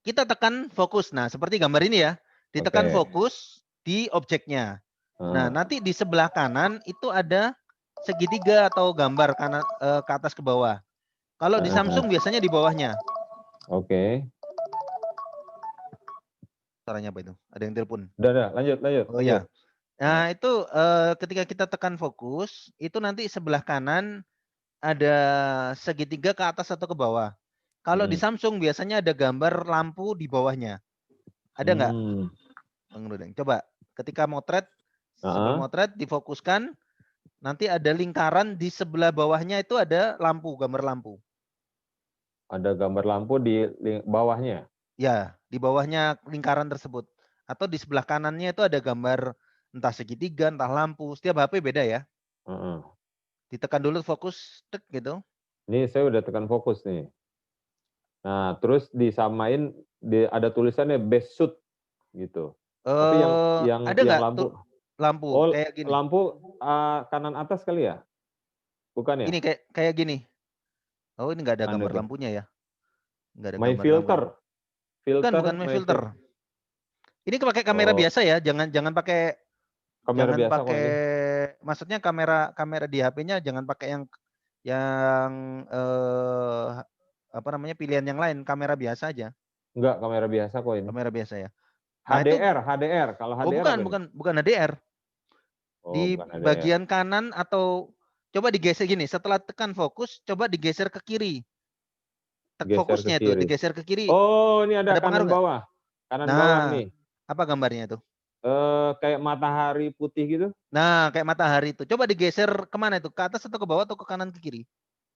Kita tekan fokus. Nah, seperti gambar ini ya. Ditekan Oke. fokus di objeknya. Nah, Heeh. nanti di sebelah kanan itu ada segitiga atau gambar kanan ke atas ke bawah. Kalau di Heeh. Samsung biasanya di bawahnya. Oke. Suaranya apa itu? Ada yang telepon. Udah, lanjut, Oh lanjut. ya. Nah, itu ketika kita tekan fokus, itu nanti sebelah kanan ada segitiga ke atas atau ke bawah. Kalau di Mm. Samsung biasanya ada gambar lampu di bawahnya. Ada nggak, Hmm. Bang Rudeng? Coba ketika motret, sebelum Heeh. motret difokuskan, nanti ada lingkaran di sebelah bawahnya itu ada lampu, gambar lampu. Ada gambar lampu di bawahnya. Ya, di bawahnya lingkaran tersebut. Atau di sebelah kanannya itu ada gambar entah segitiga, entah lampu. Setiap HP beda ya. Heeh. Ditekan dulu fokus, tek gitu. Ini saya udah tekan fokus nih. Nah, terus disamain ada tulisannya best shoot gitu. Tapi Ada yang nggak tuh lampu, lampu oh kayak gini? lampu kanan atas kali ya? Bukan ya? Ini kayak gini. Oh, ini nggak ada Mana gambar tuh? lampunya ya? Nggak ada My gambar lampunya. filter, Bukan my my filter. Ini pakai kamera Oh, biasa ya, jangan pakai kamera biasa kok ini. maksudnya kamera di HP-nya jangan pakai yang apa namanya pilihan yang lain, kamera biasa aja, Enggak, kamera biasa kok ini. kamera biasa ya. Nah itu, HDR. Kalau oh HDR bukan apa ini? bukan bukan HDR. Oh, Di bukan HDR. bagian kanan atau coba digeser gini, setelah tekan fokus, coba digeser ke kiri. Geser ke Fokusnya itu kiri. digeser ke kiri, Oh, ini ada ada pengaruh kanan nggak? bawah. Kanan bawah Nah, nih. apa gambarnya itu? Kayak matahari putih gitu. Nah, kayak matahari itu. Coba digeser kemana itu? Ke atas atau ke bawah atau ke kanan ke kiri?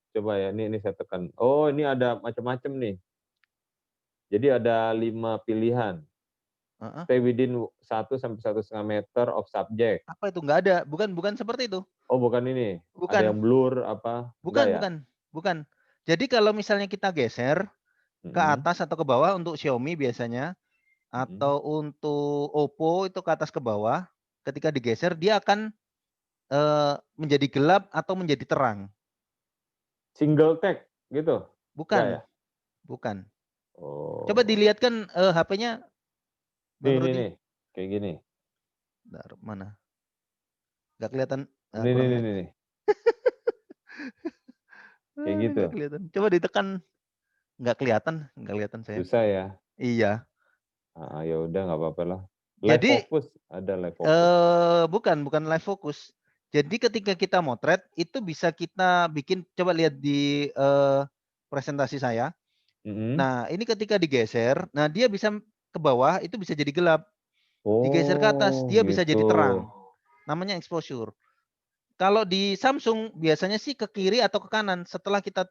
Coba ya, ini saya tekan. Oh, ini ada macam-macam nih. Jadi ada 5 pilihan. Heeh. Stay within 1 sampai 1,5 meter of subject. Apa itu? Nggak ada. Bukan seperti itu. Oh, bukan ini. Ada Bukan. yang blur apa? Enggak ya? Bukan. Jadi kalau misalnya kita geser ke Mm-mm. atas atau ke bawah untuk Xiaomi biasanya, Mm-mm. atau untuk Oppo itu ke atas ke bawah, ketika digeser dia akan menjadi gelap atau menjadi terang. Single tag gitu? Enggak ya? Bukan. Bukan. Coba Oh. dilihatkan HP-nya Bang Rudi. Nih. Kayak gini. Bentar, mana? Nggak kelihatan. Kurang Nih. Kayak gitu. nggak kelihatan. Coba ditekan. Nggak kelihatan saya. Susah ya. Iya. Ya udah nggak apa-apa lah. Live Jadi fokus, ada live fokus. bukan live fokus. Jadi ketika kita motret itu bisa kita bikin, coba lihat di presentasi saya. Nah, ini ketika digeser, nah dia bisa ke bawah itu bisa jadi gelap. Digeser ke atas Oh, dia bisa gitu. jadi terang. Namanya exposure. Kalau di Samsung biasanya sih ke kiri atau ke kanan. Setelah kita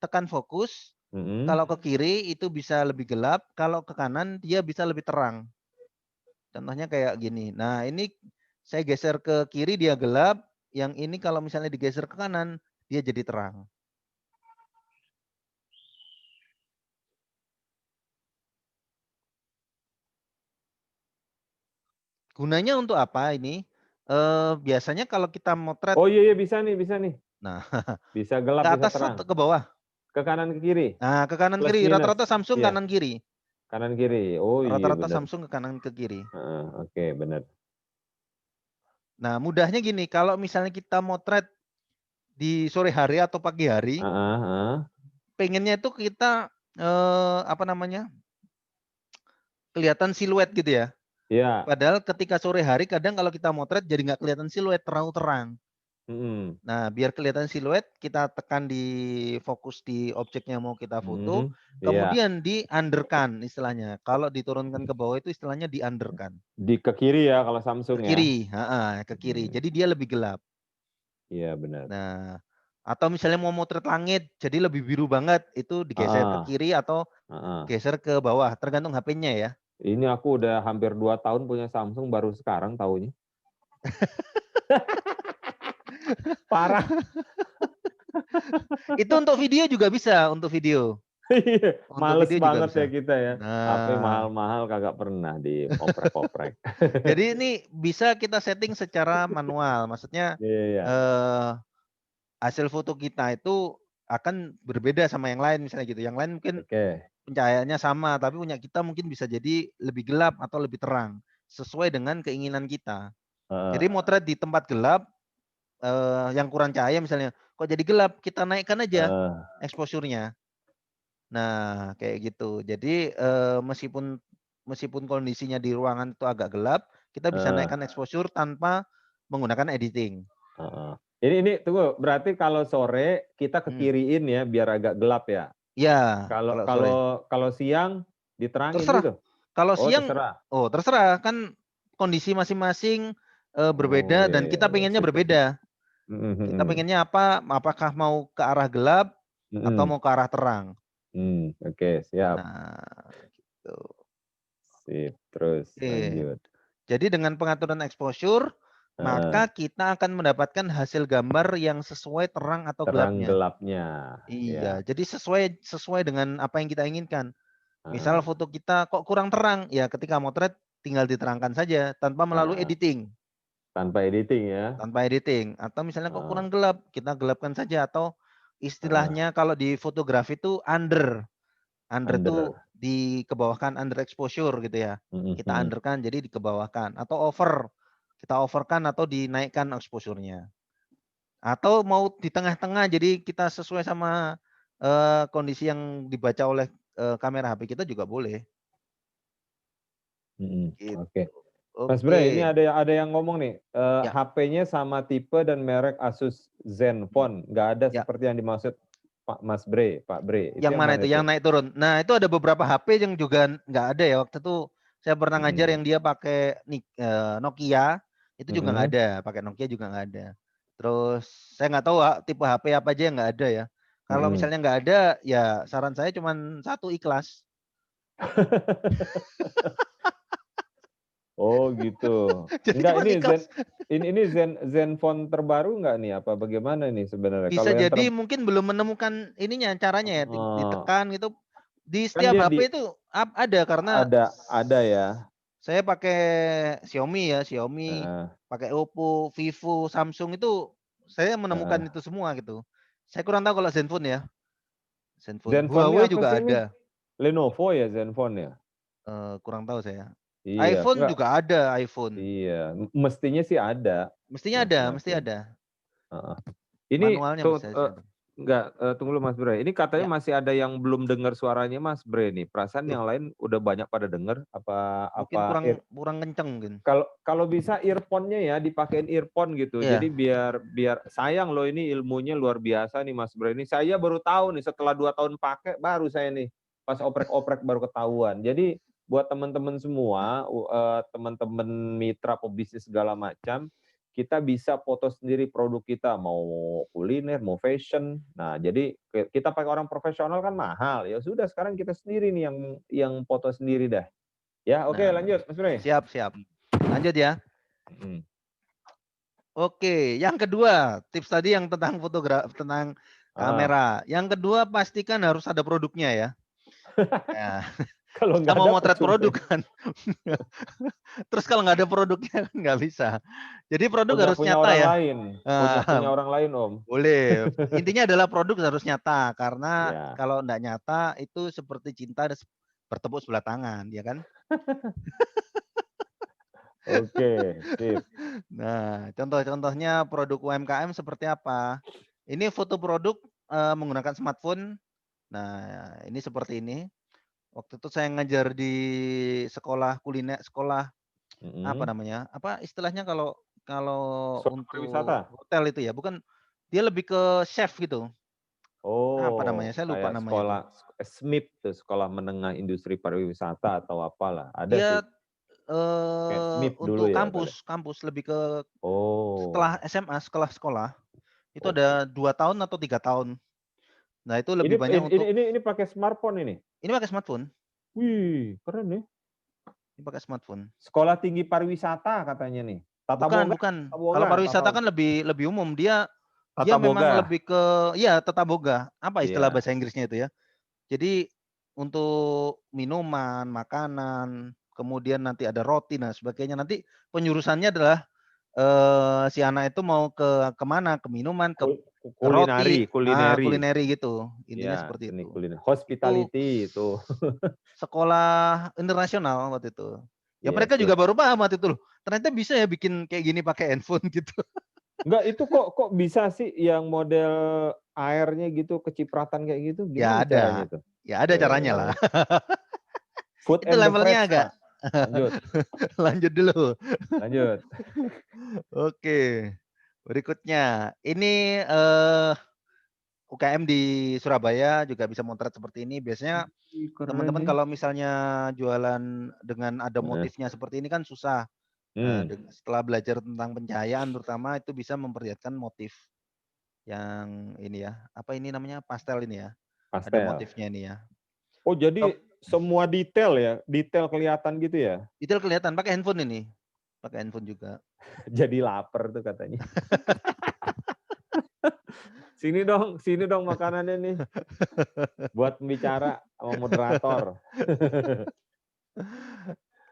tekan fokus, kalau ke kiri itu bisa lebih gelap, kalau ke kanan dia bisa lebih terang. Contohnya kayak gini. Nah, ini saya geser ke kiri dia gelap, yang ini kalau misalnya digeser ke kanan dia jadi terang. Gunanya untuk apa ini? Biasanya kalau kita motret, Oh iya bisa nih. nah Bisa ke gelap, bisa atas terang. atau ke bawah? Ke kanan ke kiri. Nah, ke kanan Plus kiri. minus. Rata-rata Samsung Iya, kanan kiri. kanan kiri. Oh iya Rata-rata benar. Samsung ke kanan ke kiri. Oke, benar. Nah, mudahnya gini, kalau misalnya kita motret di sore hari atau pagi hari, pengennya itu kita apa namanya? Kelihatan siluet gitu ya. Iya. Padahal ketika sore hari kadang kalau kita motret jadi nggak kelihatan siluet, terlalu terang. Nah, biar kelihatan siluet, kita tekan di fokus di objek yang mau kita foto, Iya. kemudian di-underkan istilahnya. Kalau diturunkan ke bawah itu istilahnya di-underkan. Ke kiri ya kalau Ke Samsung ya. kiri, ke kiri. Jadi dia lebih gelap. Iya benar. Nah, atau misalnya mau motret langit, jadi lebih biru banget, itu digeser ke kiri atau geser ke bawah, tergantung HP-nya ya. Ini aku udah hampir 2 tahun punya Samsung, baru sekarang taunya. Parah. Itu untuk video juga bisa, untuk video. Untuk Males video juga banget bisa. ya kita ya. HP Nah, mahal-mahal kagak pernah dioprek-oprek. jadi ini bisa kita setting secara manual. Maksudnya Iya. hasil foto kita itu akan berbeda sama yang lain misalnya gitu. Yang lain mungkin Oke. pencahayaannya sama, tapi punya kita mungkin bisa jadi lebih gelap atau lebih terang sesuai dengan keinginan kita. Jadi motret di tempat gelap yang kurang cahaya misalnya, kok jadi gelap, kita naikkan aja exposure-nya. Nah, kayak gitu. Jadi meskipun kondisinya di ruangan itu agak gelap, kita bisa naikkan exposure tanpa menggunakan editing. Ini tunggu, berarti kalau sore kita ke kiriin ya biar agak gelap ya. Iya, kalau sore. Kalau siang diterangin Terserah. gitu. Kalau siang, Terserah. terserah kan kondisi masing-masing berbeda dan kita pengennya Sip. berbeda. Kita pengennya apa? Apakah mau ke arah gelap atau mau ke arah terang? Oke, siap. Nah, gitu. Sip, terus lanjut. Jadi dengan pengaturan exposure, maka kita akan mendapatkan hasil gambar yang sesuai terang atau gelapnya. Terang-gelapnya. Iya, jadi sesuai dengan apa yang kita inginkan. Misal foto kita kok kurang terang, ya ketika motret tinggal diterangkan saja tanpa melalui editing. Tanpa editing ya. Tanpa editing. Atau misalnya kok kurang gelap, kita gelapkan saja. Atau istilahnya kalau di fotografi itu under. Under itu dikebawahkan, under exposure gitu ya. Kita underkan jadi dikebawahkan. Atau over. Kita overkan atau dinaikkan exposure-nya. Atau mau di tengah-tengah jadi kita sesuai sama kondisi yang dibaca oleh kamera HP kita juga boleh. Gitu. Oke. Mas Bre, ini ada yang ngomong nih, Ya. HP-nya sama tipe dan merek Asus Zenfone, nggak ada seperti yang dimaksud Pak Bre. Itu Yang mana itu? Yang naik turun. Nah, itu ada beberapa HP yang juga nggak ada ya. Waktu itu saya pernah ngajar yang dia pakai Nokia, itu juga nggak ada. Pakai Nokia juga nggak ada. Terus saya nggak tahu tipe HP apa aja yang nggak ada ya. Kalau misalnya nggak ada, ya saran saya cuma satu, ikhlas. Oh gitu. Enggak, ini Zenfone terbaru nggak nih? Apa bagaimana nih sebenarnya? Bisa jadi mungkin belum menemukan ininya, caranya ya, ditekan gitu. Di setiap kan HP itu ada karena ada ya. saya pakai Xiaomi ya, pakai Oppo, Vivo, Samsung itu saya menemukan itu semua gitu. Saya kurang tahu kalau Zenfone ya. Zenfone Huawei apa juga sih ada. Lenovo ya Zenfone ya? Kurang tahu saya. Iya, iPhone juga ada, iPhone. Iya, mestinya sih ada. Mestinya ada, mesti ada. Ini Manualnya tuh, bisa. Enggak, tunggu dulu Mas Bre. Ini katanya Ya. masih ada yang belum dengar suaranya Mas Bre nih. Perasaan Loh. yang lain udah banyak pada denger Mungkin apa kurang kenceng mungkin. kalau bisa earphone-nya ya dipakein earphone gitu. Iya. Jadi biar sayang loh, ini ilmunya luar biasa nih Mas Bre. Ini saya baru tahu nih setelah 2 tahun pakai, baru saya nih pas oprek-oprek baru ketahuan. Jadi buat teman-teman semua, teman-teman mitra pebisnis segala macam, kita bisa foto sendiri produk kita, mau kuliner, mau fashion. Nah, jadi kita pakai orang profesional kan mahal. Ya sudah, sekarang kita sendiri nih yang foto sendiri dah. Ya, oke, Nah, lanjut Mas Bre. Siap. Lanjut ya. Hmm. Oke, yang kedua, tips tadi yang tentang tentang kamera. Yang kedua, pastikan harus ada produknya ya. Ya. Kalau Kita nggak mau ada motret percuma. produk kan. Terus kalau nggak ada produknya kan nggak bisa. Jadi produk harus punya nyata orang ya. lain, punya orang lain Om. Boleh. Intinya adalah produk harus nyata, karena Ya. kalau nggak nyata itu seperti cinta bertepuk sebelah tangan, ya kan? Oke, sip. Nah, contoh-contohnya produk UMKM seperti apa? Ini foto produk menggunakan smartphone. Nah, ini seperti ini. Waktu itu saya ngajar di sekolah kuliner, sekolah apa namanya? Apa istilahnya kalau Sekolah pariwisata? untuk hotel itu ya? Bukan, dia lebih ke chef gitu. Apa namanya? Oh, Saya lupa kayak namanya tuh. sekolah SMIP tuh, Sekolah Menengah Industri Pariwisata atau apalah, ada sih. Dia Kayak SMIP dulu untuk ya kali. kampus lebih ke setelah Oh. SMA, sekolah itu Oke. ada 2 tahun atau 3 tahun. Nah, itu Ini lebih banyak untuk ini pakai smartphone ini? ini pakai smartphone, Wih, keren nih. ini pakai smartphone. Sekolah Tinggi Pariwisata katanya nih. Tata Bukan. Boga, Tata Boga, Kalau pariwisata Tata kan lebih umum. Dia Tata memang Boga. lebih ke ya tata boga. Apa istilah Iya. bahasa Inggrisnya itu ya? Jadi untuk minuman, makanan, kemudian nanti ada roti dan sebagainya. Nanti penjurusannya adalah si anak itu mau kemana? Ke minuman, ke roti, Kulineri. kulineri gitu. Intinya Ya, seperti seni itu. kuliner. Itu Hospitality itu. sekolah internasional waktu itu. Ya Iya, mereka juga sip. baru paham waktu itu loh. Ternyata bisa ya bikin kayak gini pakai handphone gitu. Enggak, itu kok bisa sih yang model airnya gitu, kecipratan kayak gitu, Ya gimana caranya ada. tuh? Ya ada caranya lah. Oh, food Itu and levelnya beverage, agak Pak. Lanjut, lanjut dulu. lanjut. Oke. Berikutnya, ini UKM di Surabaya juga bisa motret seperti ini. Biasanya Ih, keren teman-teman nih. kalau misalnya jualan dengan ada Heeh. motifnya seperti ini kan susah. Nah, Hmm. setelah belajar tentang pencahayaan terutama itu bisa memperlihatkan motif yang ini ya. Apa ini namanya? Pastel ini ya. Ada Pastel. motifnya ini ya. Oh, jadi semua detail ya? Detail kelihatan gitu ya? Detail kelihatan pakai handphone ini. Pakai handphone juga. Jadi lapar tuh katanya. Sini dong makanannya nih. Buat pembicara sama moderator.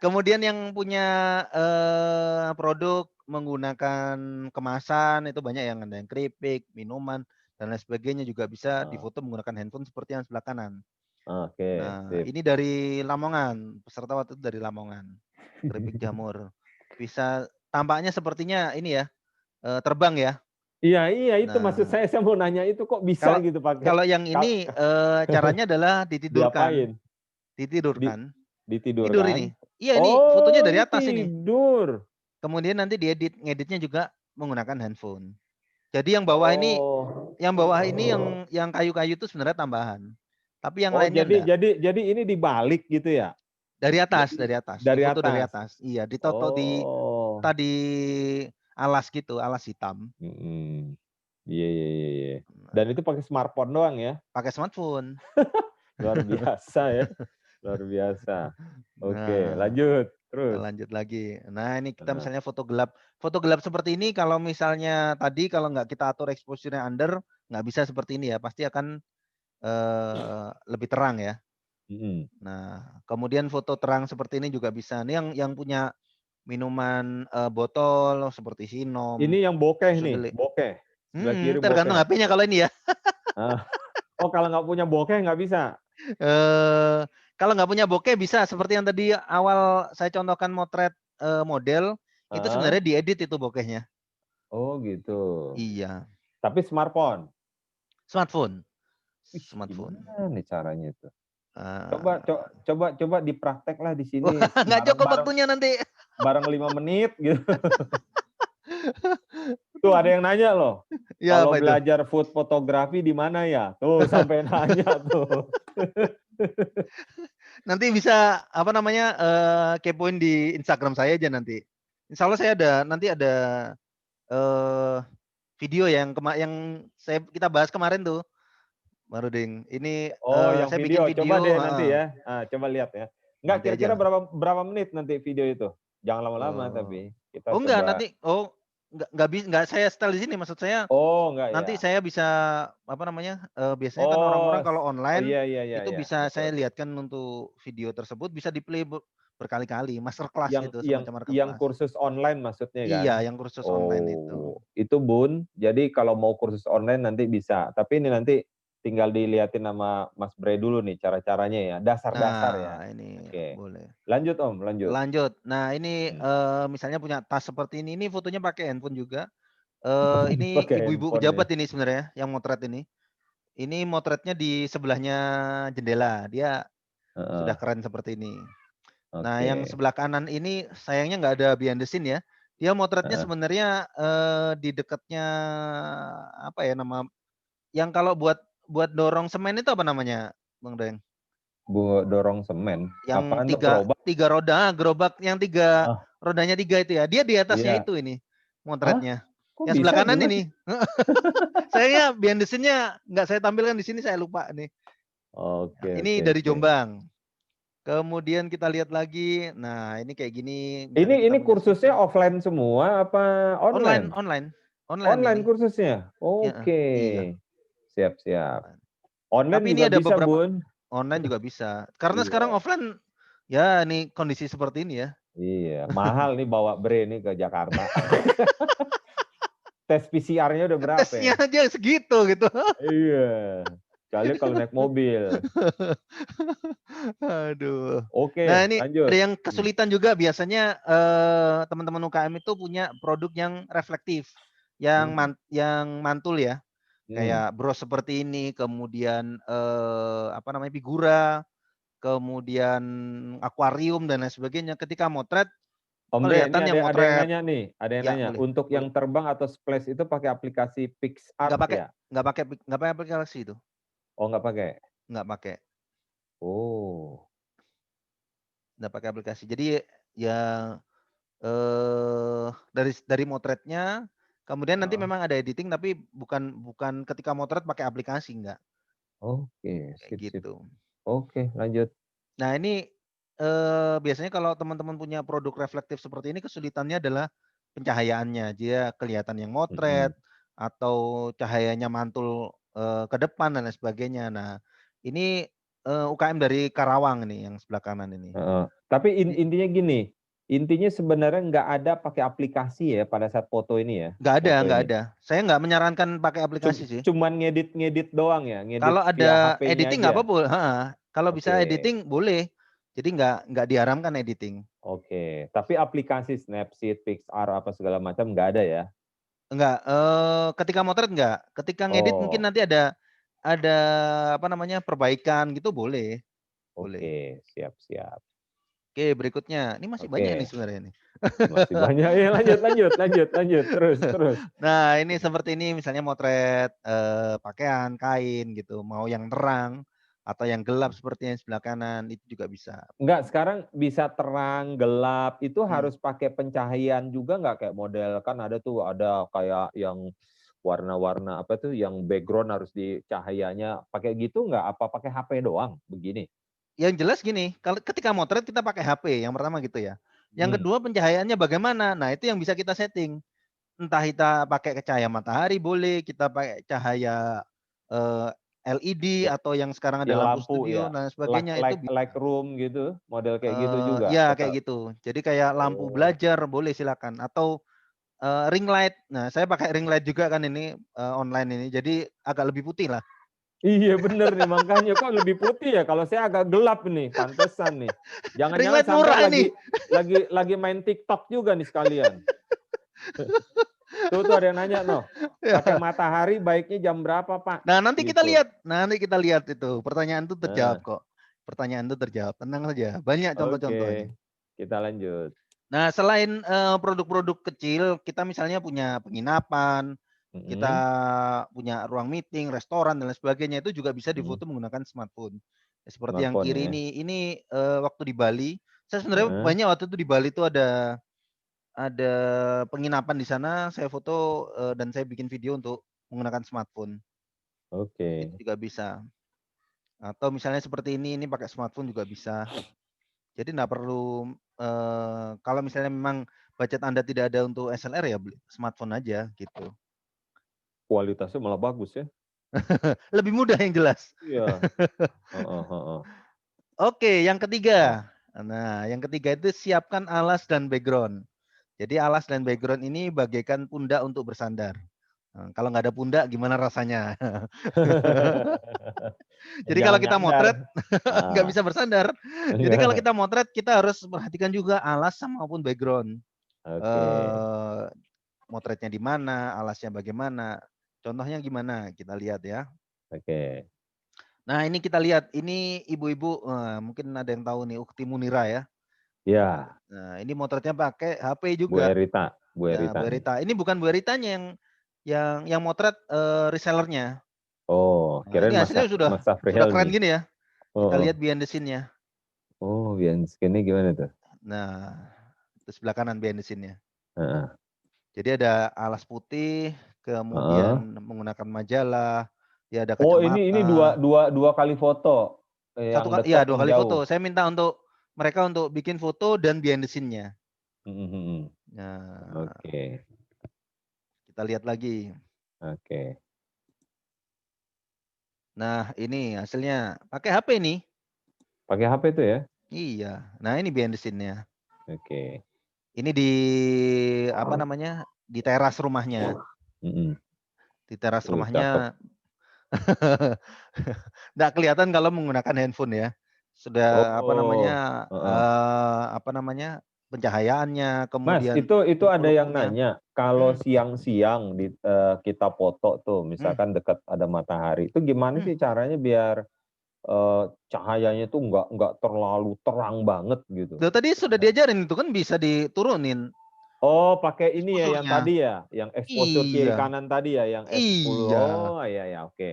Kemudian yang punya produk menggunakan kemasan itu banyak yang ada yang keripik, minuman dan lain sebagainya juga bisa Oh, difoto menggunakan handphone seperti yang sebelah kanan. oke, Nah, sip. ini dari Lamongan, peserta waktu itu dari Lamongan. Keripik jamur. Bisa tampaknya sepertinya ini ya, terbang ya. Iya itu maksud Nah, saya mau nanya itu kok bisa kalau gitu pakai kalau yang ini caranya adalah ditidurkan. diapain? Di Ditidurkan. Tidur ditidurkan? ini. Iya, ini fotonya Oh, dari ini atas ini. tidur. Kemudian nanti ngeditnya juga menggunakan handphone. Jadi yang bawah ini Oh. yang kayu-kayu itu sebenarnya tambahan. Tapi yang Oh, lainnya enggak. jadi ini dibalik gitu ya? Dari atas, Jadi dari difoto dari atas. atas. Iya, ditoto di Oh. tadi alas gitu, alas hitam. Mhm. Iya. Dan itu pakai smartphone doang ya? Pakai smartphone. Luar biasa ya, luar biasa. Oke, Nah, lanjut, terus. lanjut lagi. Nah, ini kita Heeh. misalnya foto gelap. Foto gelap seperti ini kalau misalnya tadi kalau nggak kita atur exposure-nya under, nggak bisa seperti ini ya. Pasti akan lebih terang ya. Mhm. Nah, kemudian foto terang seperti ini juga bisa. Ini yang punya minuman botol seperti Sinom, Ini yang bokeh susu nih, delik. bokeh. Sebelah kiri Tergantung bokeh. HP-nya kalau ini ya. Ah. Oh, kalau nggak punya bokeh nggak bisa? Kalau nggak punya bokeh bisa seperti yang tadi awal saya contohkan motret model, itu Heeh. sebenarnya diedit itu bokehnya. Oh gitu. Iya. Tapi smartphone? Smartphone. Wih, Smartphone. gimana nih caranya itu? Ah, Coba dipraktek lah di sini nggak cukup waktunya nanti. bareng 5 menit gitu. Tuh ada yang nanya loh. Ya, Kalau apa itu? belajar food fotografi di mana ya? Tuh sampai nanya tuh. Nanti bisa apa namanya kepoin di Instagram saya aja nanti. Insya Allah saya nanti ada video yang kita bahas kemarin tuh, Baru Ding. Ini Oh, yang saya video. bikin Coba deh video, nanti ya. Coba lihat ya. Enggak, nanti kira-kira aja. berapa menit nanti video itu? Jangan lama-lama tapi kita Enggak coba. nanti. Enggak saya setel di sini. Maksud saya Oh, enggak ya. nanti saya bisa apa namanya? Biasanya kan Oh, orang-orang kalau online iya itu bisa saya betul. lihatkan untuk video tersebut bisa di-play berkali-kali, masterclass Yang gitu, yang semacam yang marketplace. kursus online maksudnya kan? Iya, yang kursus online itu. Oh, itu Bun. Jadi kalau mau kursus online nanti bisa. Tapi ini nanti tinggal dilihatin sama Mas Bre dulu nih cara-caranya ya. Dasar-dasar ya. Nah, ini Oke. boleh. Lanjut Om, lanjut. Lanjut. Nah, ini misalnya punya tas seperti ini fotonya pakai handphone juga. Ini Pakai ibu-ibu handphone pejabat ya. ini sebenarnya yang motret ini. Ini motretnya di sebelahnya jendela. Dia sudah Heeh, keren seperti ini. Nah, yang oke. sebelah kanan ini sayangnya nggak ada behind the scene ya. Dia motretnya Heeh. sebenarnya di dekatnya apa ya nama yang kalau buat dorong semen itu apa namanya, Bang Deng? Dorong semen. Yang Apaan tuh gerobak? tiga roda, gerobak yang tiga Ah, rodanya 3 itu ya. Dia di atasnya iya. itu ini Hah? motretnya. Kok Yang sebelah bisa kanan gimana? ini. Sayangnya behind the scene-nya nggak saya tampilkan di sini, saya lupa nih. Oke, Ini oke, dari oke. Jombang. Kemudian kita lihat lagi. Nah, ini kayak gini. Misalnya kita Ini punya kursusnya speaker. offline semua apa Online, online? online, online Online ini. kursusnya? Ya, Oke. iya. Siap-siap. Online. Online Tapi ini juga ada bisa, beberapa Bun. online juga bisa. Karena sekarang Iya. offline ya ini kondisi seperti ini ya. Iya, mahal nih bawa Bre nih ke Jakarta. Tes PCR-nya udah berapa Tesnya ya? aja segitu gitu. Iya. Kecuali kalau naik mobil. Aduh. Nah, Oke, ini ada lanjut. yang kesulitan juga biasanya teman-teman UKM itu punya produk yang reflektif, Hmm. yang mantul ya. Hmm. Kayak bros seperti ini, kemudian apa namanya figura, kemudian akuarium dan lain sebagainya. Ketika motret Om Bre, ini kelihatan yang ada yang motret. nanya nih, ada yang Ya, nanya. boleh. Untuk Boleh. yang terbang atau splash itu pakai aplikasi PixArt ya? Nggak pakai aplikasi itu. Oh, nggak pakai? Nggak pakai. Oh. Nggak pakai aplikasi. Jadi ya dari motretnya, kemudian nanti Heeh. memang ada editing tapi bukan ketika motret pakai aplikasi, enggak, Oke, kayak sip, sip. gitu. Oke, lanjut. Nah ini biasanya kalau teman-teman punya produk reflektif seperti ini kesulitannya adalah pencahayaannya. Dia kelihatan yang Mm-mm. motret atau cahayanya mantul ke depan dan lain sebagainya. Nah ini UKM dari Karawang ini yang sebelah kanan ini. Heeh. Tapi intinya gini, intinya sebenarnya nggak ada pakai aplikasi ya pada saat foto ini ya? Foto Nggak ini. ada. Saya nggak menyarankan pakai aplikasi sih. Cuman ngedit-ngedit doang ya? Kalau Ngedit via ada HP-nya editing aja? nggak apa-apa, heeh. Kalau bisa Oke, editing boleh. Jadi nggak diharamkan editing. oke. Tapi aplikasi Snapseed, PixArt, apa segala macam nggak ada ya? Enggak, ketika motret enggak. Ketika ngedit mungkin Oh, nanti ada apa namanya, perbaikan gitu boleh, boleh. oke. Siap, siap. Oke, berikutnya. Ini masih banyak nih Oke. sebenarnya nih. Masih banyak. Ya, lanjut. Terus. Nah, ini seperti ini misalnya motret pakaian, kain gitu, mau yang terang atau yang gelap seperti yang sebelah kanan itu juga bisa. Enggak, sekarang bisa terang, gelap, itu Hmm. harus pakai pencahayaan juga nggak kayak model, kan ada tuh, ada kayak yang warna-warna apa tuh, yang background harus di cahayanya, pakai gitu nggak? Apa pakai HP doang, begini? Yang jelas gini, kalau ketika motret kita pakai HP, yang pertama gitu ya. Yang Hmm. kedua pencahayaannya bagaimana? Nah, itu yang bisa kita setting. Entah kita pakai cahaya matahari boleh, kita pakai cahaya LED Ya, atau yang sekarang ada yang lampu lampu studio ya, dan sebagainya itu bisa. like room gitu, model kayak gitu juga, Ya tetap? kayak gitu. Jadi kayak lampu Oh. belajar boleh silakan atau ring light. Nah, saya pakai ring light juga kan ini online ini. Jadi agak lebih putih lah. Iya bener nih, makanya kok lebih putih ya, kalau saya agak gelap nih, pantesan nih. Ring Jangan-jangan light sampean murah ini. lagi main TikTok juga nih sekalian. Tuh ada yang nanya noh, Ya. pakai matahari baiknya jam berapa Pak? Nah, nanti kita Gitu. lihat. Nanti kita lihat itu. Pertanyaan itu Nah, terjawab kok. Pertanyaan itu terjawab. Tenang saja. Banyak contoh-contoh ini. oke, kita lanjut. Nah, selain produk-produk kecil, kita misalnya punya penginapan, kita Mm-mm, punya ruang meeting, restoran dan lain sebagainya itu juga bisa mm. difoto menggunakan smartphone. Ya, seperti yang Smartphone kiri ya. ini waktu di Bali. Saya sebenarnya Heeh, banyak waktu itu di Bali itu ada penginapan di sana. Saya foto dan saya bikin video untuk menggunakan smartphone. Itu Oke. juga bisa. Atau misalnya seperti ini pakai smartphone juga bisa. Jadi nggak perlu kalau misalnya memang budget Anda tidak ada untuk SLR ya beli smartphone aja gitu. Kualitasnya malah bagus ya. Lebih mudah yang jelas. Iya. Heeh, heeh. Oke, yang Oh, ketiga. Nah, yang ketiga itu siapkan alas dan background. Jadi alas dan background ini bagaikan pundak untuk bersandar. Nah, kalau nggak ada pundak gimana rasanya? Jadi kalau Jangan kita nyandar. motret nggak Ah, bisa bersandar. Jadi kalau enggak. kita motret kita harus perhatikan juga alas maupun background. Oke. Eh, Motretnya di mana, alasnya bagaimana. Contohnya gimana? Kita lihat ya. Oke. Nah, ini kita lihat. Ini ibu-ibu, mungkin ada yang tahu nih, Ukti Munira ya. Ya, Nah, ini motretnya pakai HP Bu juga. Erita, Bu Ya, Erita Bu nih. Erita. Ini bukan Bu Eritanya yang motret resellernya. Oh, Nah, ini kirain hasilnya Mas Safri sudah keren Helmi. gini ya. Kita Oh, lihat behind the scene-nya. oh, yang skinnya gimana tuh? Nah, itu sebelah kanan behind the scene-nya. Heeh. Jadi ada alas putih, Heeh. kemudian menggunakan majalah, ya ada Oh, ini dua kacamata. dua dua kali foto. Satu Yang kali, dekat, ya 2 yang kali foto. jauh. Saya minta untuk mereka untuk bikin foto dan behind the scene-nya. Mhm. Nah, Oke, kita lihat lagi. oke. Nah, ini hasilnya pakai HP nih. Pakai HP tuh ya? Iya. Nah, ini behind the scene-nya. Oke. Ini di apa namanya? Di teras rumahnya. Mhm. Di teras Cakep. rumahnya. Nggak kelihatan kalau menggunakan handphone ya. Sudah Oh, heeh. apa namanya? Pencahayaannya, Mas, kemudian itu ada yang volume-nya. nanya, kalau Hmm, siang-siang kita foto tuh, hmm, misalkan dekat ada matahari, itu gimana hmm. sih caranya biar cahayanya tuh nggak terlalu terang banget gitu? Loh, tadi sudah diajarin itu kan bisa diturunin Oh, pakai ini ya yang exposure-nya. tadi ya, yang exposure kiri Iya, kanan tadi ya, yang f10. iya. Oh, iya ya, oke.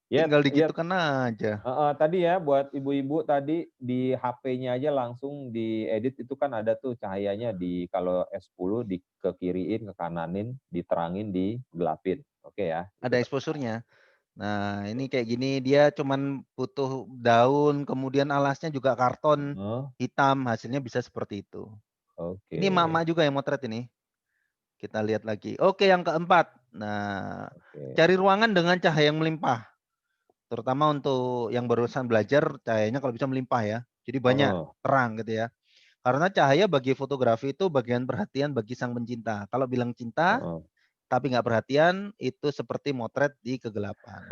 Ya, Tinggal ya, digitukan aja. tadi ya buat ibu-ibu tadi di HP-nya aja langsung diedit itu kan ada tuh cahayanya di kalau S10 ke kiriin, ke kananin, diterangin, digelapin. Oke ya, itu Ada exposure-nya. Nah, ini kayak gini dia cuman butuh daun, kemudian alasnya juga karton Heeh, hitam, hasilnya bisa seperti itu. oke, Ini emak-emak juga yang motret ini. Kita lihat lagi. Oke, yang keempat. Nah, oke. cari ruangan dengan cahaya yang melimpah. Terutama untuk yang barusan belajar, cahayanya kalau bisa melimpah ya. Jadi banyak Heeh, terang gitu ya. Karena cahaya bagi fotografi itu bagian perhatian bagi sang pencinta. Kalau bilang cinta, heeh. tapi nggak perhatian, itu seperti motret di kegelapan.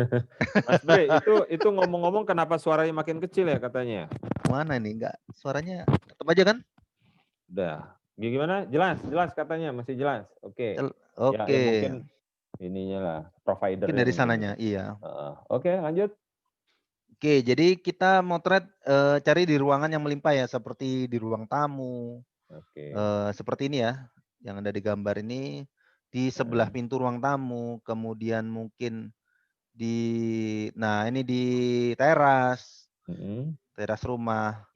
Mas Bre, itu ngomong-ngomong kenapa suaranya makin kecil ya katanya? Mana ini? Enggak, suaranya tetap aja kan? Udah. Gimana? Jelas, jelas katanya, masih jelas. Oke. Ya Oke, mungkin ininya lah, mungkin providernya dari mungkin ya. sananya, iya. Heeh. Oke, lanjut. Oke, jadi kita motret cari di ruangan yang melimpah ya, seperti di ruang tamu, Oke. seperti ini ya, yang ada di gambar ini, di sebelah Heeh. pintu ruang tamu, kemudian mungkin di, nah ini di teras, Mhm. teras rumah,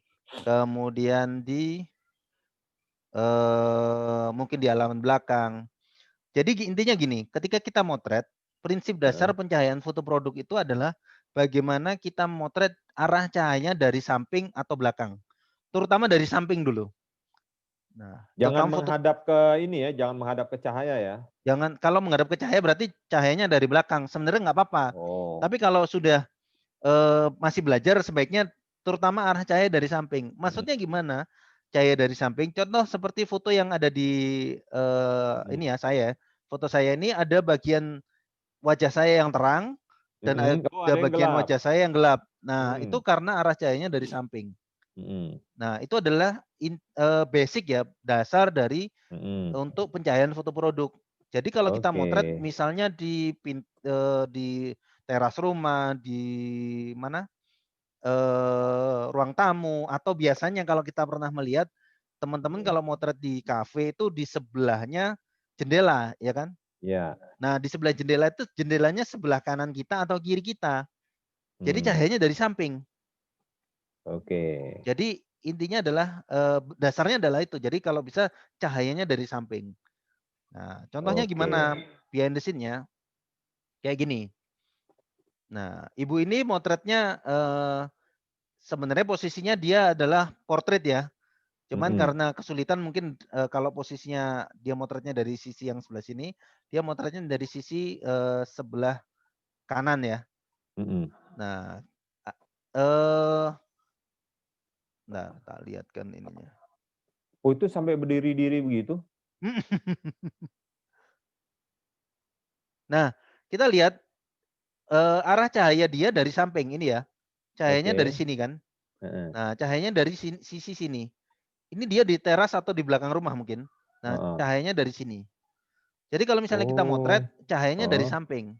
kemudian di mungkin di halaman belakang. Jadi intinya gini, ketika kita motret, prinsip dasar Heeh. pencahayaan foto produk itu adalah bagaimana kita motret arah cahayanya dari samping atau belakang. Terutama dari samping dulu. Nah, Jangan terutama foto menghadap ke ini ya, jangan menghadap ke cahaya ya. jangan kalau menghadap ke cahaya berarti cahayanya dari belakang. Sebenarnya nggak apa-apa. Oh. Tapi kalau sudah masih belajar sebaiknya terutama arah cahaya dari samping. Mhm. Maksudnya gimana? Cahaya dari samping. Contoh seperti foto yang ada di Mhm. ini ya saya. Foto saya ini ada bagian wajah saya yang terang dan Mhm. Oh, ada ada yang bagian gelap. wajah saya yang gelap. Nah, itu Mhm. karena arah cahayanya dari samping. Mhm. Nah, itu adalah basic ya, dasar dari Mhm. untuk pencahayaan foto produk. Jadi kalau kita motret Oke. misalnya di teras rumah, di mana, ruang tamu, atau biasanya kalau kita pernah melihat teman-teman kalau motret di kafe itu di sebelahnya jendela, ya kan? Ya. Nah, di sebelah jendela itu jendelanya sebelah kanan kita atau kiri kita. Jadi Hmm. cahayanya dari samping. Oke. Jadi intinya adalah dasarnya adalah itu. Jadi kalau bisa cahayanya dari samping. Nah, contohnya Oke. gimana behind the scene-nya? Kayak gini. Nah, ibu ini motretnya sebenarnya posisinya dia adalah portrait ya. Cuman Mm-mm. karena kesulitan mungkin kalau posisinya dia motretnya dari sisi yang sebelah sini, dia motretnya dari sisi sebelah kanan ya. Mm-mm. Nah, eh nah, tak lihatkan ininya. Oh, itu sampai berdiri-diri begitu? Nah, kita lihat arah cahaya dia dari samping ini ya. Cahayanya dari Oke. sini kan. Heeh. Nah, cahayanya dari sisi sini. Ini dia di teras atau di belakang rumah mungkin. Nah, Heeh. cahayanya dari sini. Jadi kalau misalnya kita motret, Oh. cahayanya dari Heeh. samping.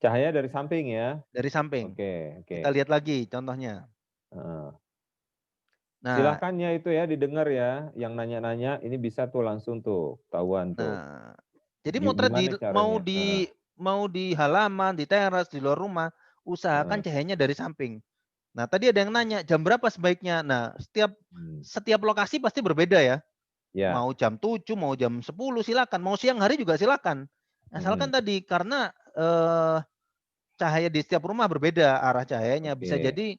Cahaya dari samping ya? Dari samping. Oke, Kita oke. lihat lagi contohnya. Heeh. Nah, Silahkan ya itu ya didengar ya, yang nanya-nanya ini bisa tuh langsung tuh ketahuan tuh. nah, jadi motret Gimana mau caranya? Heeh. di halaman, di teras, di luar rumah, usahakan Heeh. cahayanya dari samping. Nah, tadi ada yang nanya jam berapa sebaiknya. Nah, Hmm. setiap lokasi pasti berbeda ya. Ya. Mau jam 7, mau jam 10 silakan, mau siang hari juga silakan. Asalkan Mm-mm. tadi karena cahaya di setiap rumah berbeda arah cahayanya. Bisa Oke. jadi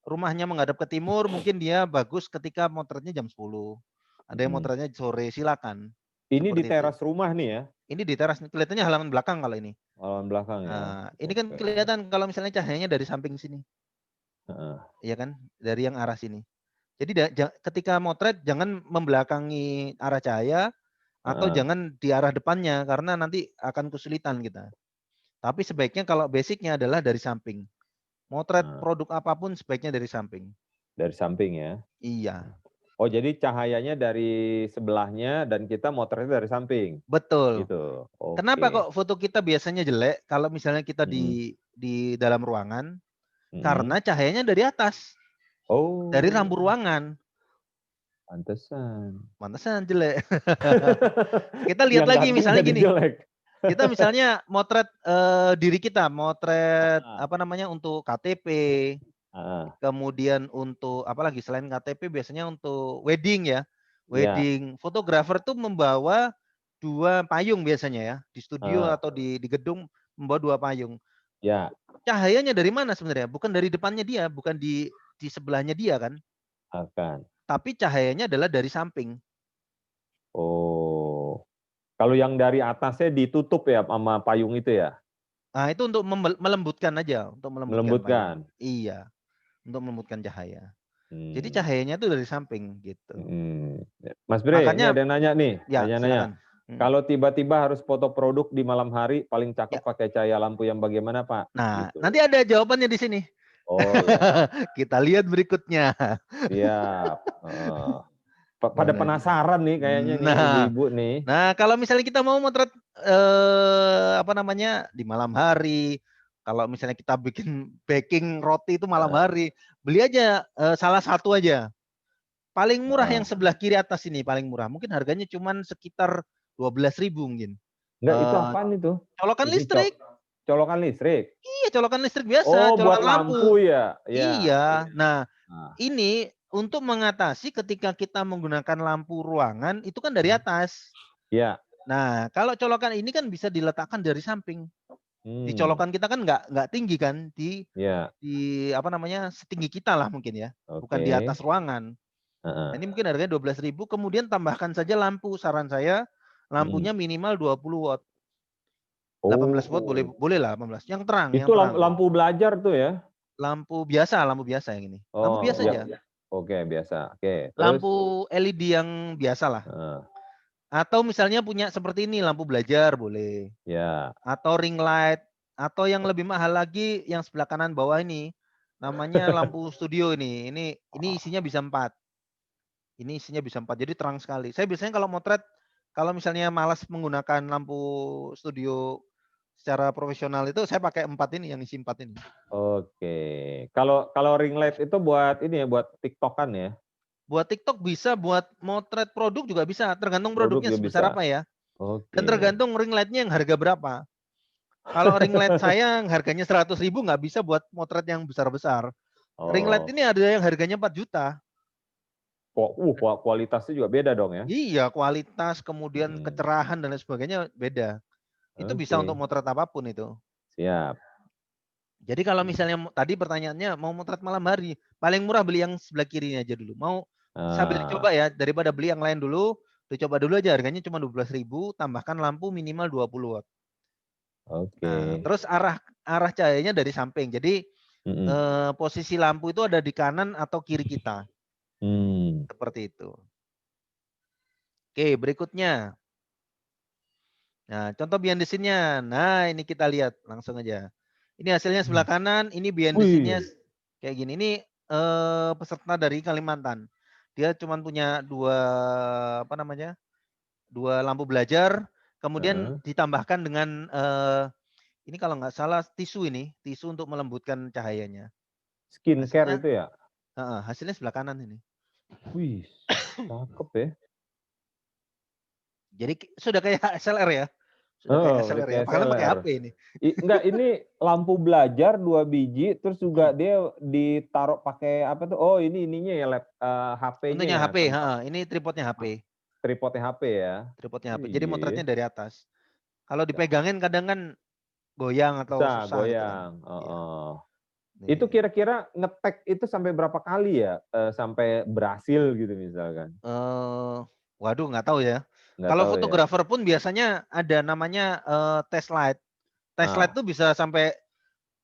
rumahnya menghadap ke timur, mungkin dia bagus ketika motretnya jam 10. Ada yang Mm-mm. motretnya sore, silakan. Ini di Seperti itu. teras rumah nih ya, Ini di teras, kelihatannya halaman belakang kalau ini. halaman belakang ya. Nah, ini kan Oke. kelihatan kalau misalnya cahayanya dari samping sini, Heeh. ya kan? Dari yang arah sini. Jadi ketika motret jangan membelakangi arah cahaya atau Heeh. jangan di arah depannya karena nanti akan kesulitan kita. Tapi sebaiknya kalau basicnya adalah dari samping. Motret Nah, produk apapun sebaiknya dari samping. dari samping ya. Iya, Oh, jadi cahayanya dari sebelahnya dan kita motretnya dari samping, betul. gitu. Kenapa Oke. kok foto kita biasanya jelek kalau misalnya kita Mm-mm. di dalam ruangan? Mm-mm. Karena cahayanya dari atas, dari Oh, lampu ruangan. pantesan. Pantesan jelek. Kita lihat Yang lagi ganti misalnya jadi gini. jelek. Kita misalnya motret diri kita, motret Ah, apa namanya untuk KTP, ah, kemudian untuk apalagi selain KTP biasanya untuk wedding ya. ya, Wedding, fotografer tuh membawa 2 payung biasanya ya. Di studio ah, atau di gedung membawa 2 payung. ya, Cahayanya dari mana sebenarnya? Bukan dari depannya dia, bukan di sebelahnya dia kan. akan. Tapi cahayanya adalah dari samping. Oh, kalau yang dari atasnya ditutup ya sama payung itu ya, Nah, itu untuk melembutkan aja, untuk melembutkan payung. melembutkan. Iya, untuk melembutkan cahaya. Jadi Hmm. cahayanya itu dari samping gitu. Hmm. Mas Bre, ini Makanya ada yang nanya nih, ya nanya-nanya. silakan. Kalau tiba-tiba harus foto produk di malam hari, paling Ya. cakep pakai cahaya lampu yang bagaimana, Pak? Nah, Gitu. nanti ada jawabannya di sini. Oh ya, Kita lihat berikutnya. siap. Heeh. Pada Mana nih? penasaran nih kayaknya nih Nah, ibu-ibu nih. nah kalau misalnya kita mau motret apa namanya di malam hari, kalau misalnya kita bikin baking roti itu malam Heeh, hari, beli aja salah satu aja. Paling murah yang heeh. sebelah kiri atas ini paling murah. Mungkin harganya cuman sekitar 12.000 mungkin. Enggak, itu Eh, apaan itu? colokan Ini listrik. colokan listrik. Iya, colokan listrik biasa, Oh, buat colokan lampu. lampu ya? Ya. Iya. Nah, Nah, ini untuk mengatasi ketika kita menggunakan lampu ruangan itu kan dari atas. ya. Nah, kalau colokan ini kan bisa diletakkan dari samping. Di Hmm, colokan kita kan nggak tinggi kan ya. di apa namanya setinggi kita lah mungkin ya, bukan di Oke. atas ruangan. Nah, Heeh. ini mungkin harganya 12.000. Kemudian tambahkan saja lampu. Saran saya Mm. lampunya minimal 20 watt. 18 watt boleh Oh, boleh lah 18. Yang itu terang. lampu belajar tuh ya? Lampu biasa yang ini. Lampu Oh, biasa aja. oke, biasa. Oke, terus? Lampu LED yang biasa lah. Heeh, Atau misalnya punya seperti ini lampu belajar boleh. ya. Atau ring light. Atau yang lebih mahal lagi yang sebelah kanan bawah ini. Namanya lampu studio ini. Ini isinya bisa 4. Ini isinya bisa 4. Jadi terang sekali. Saya biasanya kalau motret kalau misalnya malas menggunakan lampu studio secara profesional itu saya pakai 4 ini yang isi 4 ini. Oke. Kalau ring light itu buat ini ya, buat TikTokan ya? Buat TikTok bisa, buat motret produk juga bisa, tergantung Produk produknya juga sebesar bisa? apa ya. Dan Oke. tergantung ring lightnya yang harga berapa. Kalau ring light saya yang harganya 100.000 nggak bisa buat motret yang besar-besar. Ring light Oh, ini ada yang harganya 4 juta. kualitasnya juga beda dong ya? Iya, kualitas, kemudian Mhm. kecerahan dan lain sebagainya beda. Itu bisa untuk Oke, motret apapun itu. siap. Jadi kalau misalnya tadi pertanyaannya mau motret malam hari, paling murah beli yang sebelah kirinya aja dulu. Mau sambil Ah, dicoba ya, daripada beli yang lain dulu, dicoba dulu aja harganya cuma 12.000, tambahkan lampu minimal 20 watt. oke. Nah, terus arah arah cahayanya dari samping. Jadi Mhm. posisi lampu itu ada di kanan atau kiri kita, Hmm. seperti itu. Oke, berikutnya. Nah, contoh behind the scene-nya. Nah, ini kita lihat langsung aja. Ini hasilnya sebelah kanan, ini behind the scene-nya Wih, kayak gini. Ini peserta dari Kalimantan. Dia cuma punya apa namanya? 2 lampu belajar, kemudian heeh. ditambahkan dengan ini kalau nggak salah tisu ini, tisu untuk melembutkan cahayanya. Skincare Hasilnya itu ya? hasilnya sebelah kanan ini. Wih, cakep ya. Jadi sudah kayak SLR ya. Sudah kayak Oh, udah SLR ya. kayak Padahal pakai seller. HP ini. Enggak, ini lampu belajar 2 biji, terus juga Hmm. dia ditaruh pakai apa tuh? Oh, ini ininya ya, HP-nya Tentunya ya, HP, tempat ini tripodnya HP. tripodnya HP ya? Tripodnya HP. Jadi motretnya Wih, dari atas. Kalau dipegangin kadang kan goyang atau bisa susah gitu kan. goyang, Iya. heeh. Itu Nih. kira-kira nge-tag itu sampai berapa kali ya, sampai berhasil gitu misalkan? Waduh nggak tahu ya. Nggak Kalau tahu ya? fotografer pun biasanya ada namanya test light. Test light Ah, tuh bisa sampai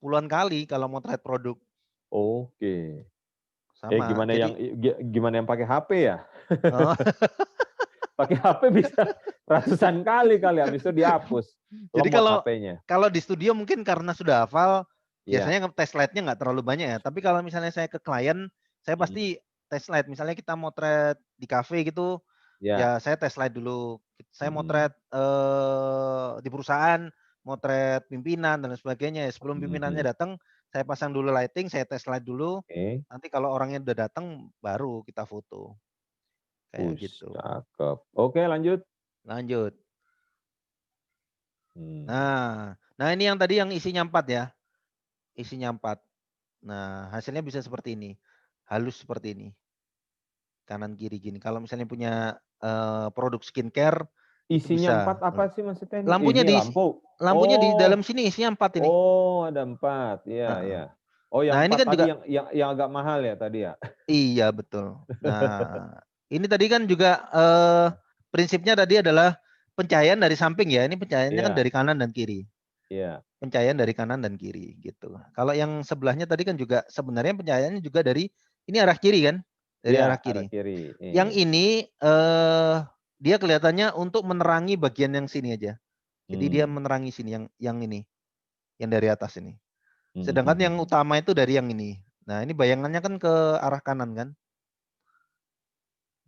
puluhan kali kalau motret produk. oke. Sama. Jadi Gimana yang pakai HP ya? oh, Pakai HP bisa ratusan kali habis itu dihapus, jadi lemot kalau HP-nya. kalau di studio mungkin karena sudah hafal, Iya, biasanya test light-nya nggak terlalu banyak ya. Tapi kalau misalnya saya ke klien, saya mhm, pasti test light. Misalnya kita motret di cafe gitu, iya, ya saya test light dulu. Saya mhm, motret di perusahaan, motret pimpinan dan lain sebagainya. Ya, sebelum pimpinannya mhm, datang, saya pasang dulu lighting, saya test light dulu. oke. Nanti kalau orangnya udah datang, baru kita foto. Kayak gitu. Cakep. Oke, lanjut. Lanjut. Mmm, Nah ini yang tadi yang isinya 4 ya. Isinya 4. Nah, hasilnya bisa seperti ini. Halus seperti ini. Kanan kiri gini. Kalau misalnya punya produk skincare itu isinya 4 bisa. apa sih maksudnya ini? Lampunya Ini di lampu? lampunya di dalam Oh sini isinya 4 ini. oh ada 4, iya Heeh. iya. Oh Nah, yang ini 4 kan tadi juga yang agak mahal ya tadi ya? iya betul. Nah, ini tadi kan juga prinsipnya tadi adalah pencahayaan dari samping ya. Ini pencahayaannya kan Iya dari kanan dan kiri. iya. Pencahayaan dari kanan dan kiri gitu. Kalau yang sebelahnya tadi kan juga sebenarnya pencahayaannya juga dari ini arah kiri kan? Dari Iya, arah arah kiri. kiri, Yang iya. ini dia kelihatannya untuk menerangi bagian yang sini aja. Jadi dia Mmm, menerangi sini yang ini, yang dari atas ini. mhm Sedangkan mhm yang mhm. utama itu dari yang ini. Nah, ini bayangannya kan ke arah kanan kan?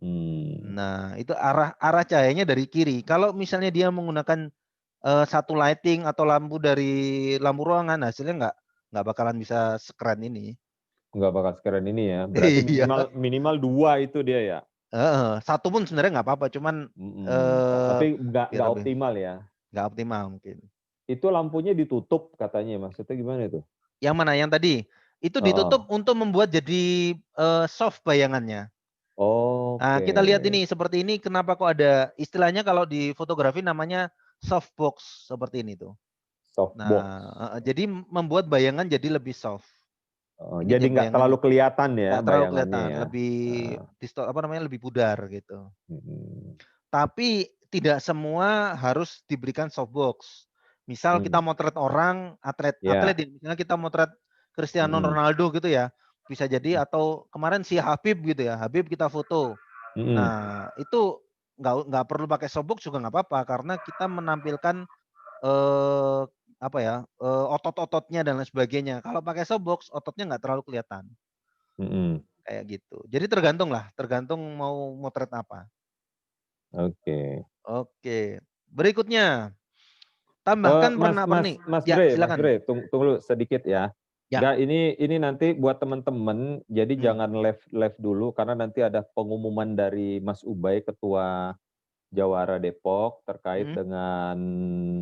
Mmm, Nah, itu arah arah cahayanya dari kiri. Kalau misalnya dia menggunakan satu lighting atau lampu dari lampu ruangan, hasilnya nggak bakalan bisa sekeren ini. nggak bakal sekeren ini ya, berarti Iya. minimal minimal 2 itu dia ya? Heeh, satu pun sebenarnya nggak apa-apa, cuman Mhm, tapi biar nggak lebih optimal ya? nggak optimal mungkin. Itu lampunya ditutup katanya, maksudnya gimana itu? Yang mana? Yang tadi? Itu Heeh. ditutup untuk membuat jadi soft bayangannya. Nah, Oke, kita lihat ini seperti ini kenapa kok ada istilahnya kalau di fotografi namanya softbox seperti ini tuh. softbox. Nah, jadi membuat bayangan jadi lebih soft. Ini Jadi jadi nggak terlalu bayangannya kelihatan ya nggak terlalu bayangannya kelihatan, ya? lebih Heeh, apa namanya lebih pudar gitu. mhm, Tapi tidak semua harus diberikan softbox. Misal kita mmm, motret orang, atlet iya, ini, misalnya kita motret Cristiano mhm, Ronaldo gitu ya, bisa jadi atau kemarin si Habib gitu ya, Habib kita foto. mhm, Nah, itu nggak perlu pakai softbox juga nggak apa-apa karena kita menampilkan eh, apa ya otot-ototnya dan lain sebagainya. Kalau pakai softbox ototnya nggak terlalu kelihatan mhm. kayak gitu. Jadi tergantung lah, tergantung mau motret apa. Oke. Oke. Berikutnya, tambahkan pernak-pernik. Mas Ya, Bre, silakan. tunggu dulu sedikit ya. Ya. Enggak, ini nanti buat teman-teman, jadi Hmm. jangan live dulu karena nanti ada pengumuman dari Mas Ubay, Ketua Jawara Depok terkait dengan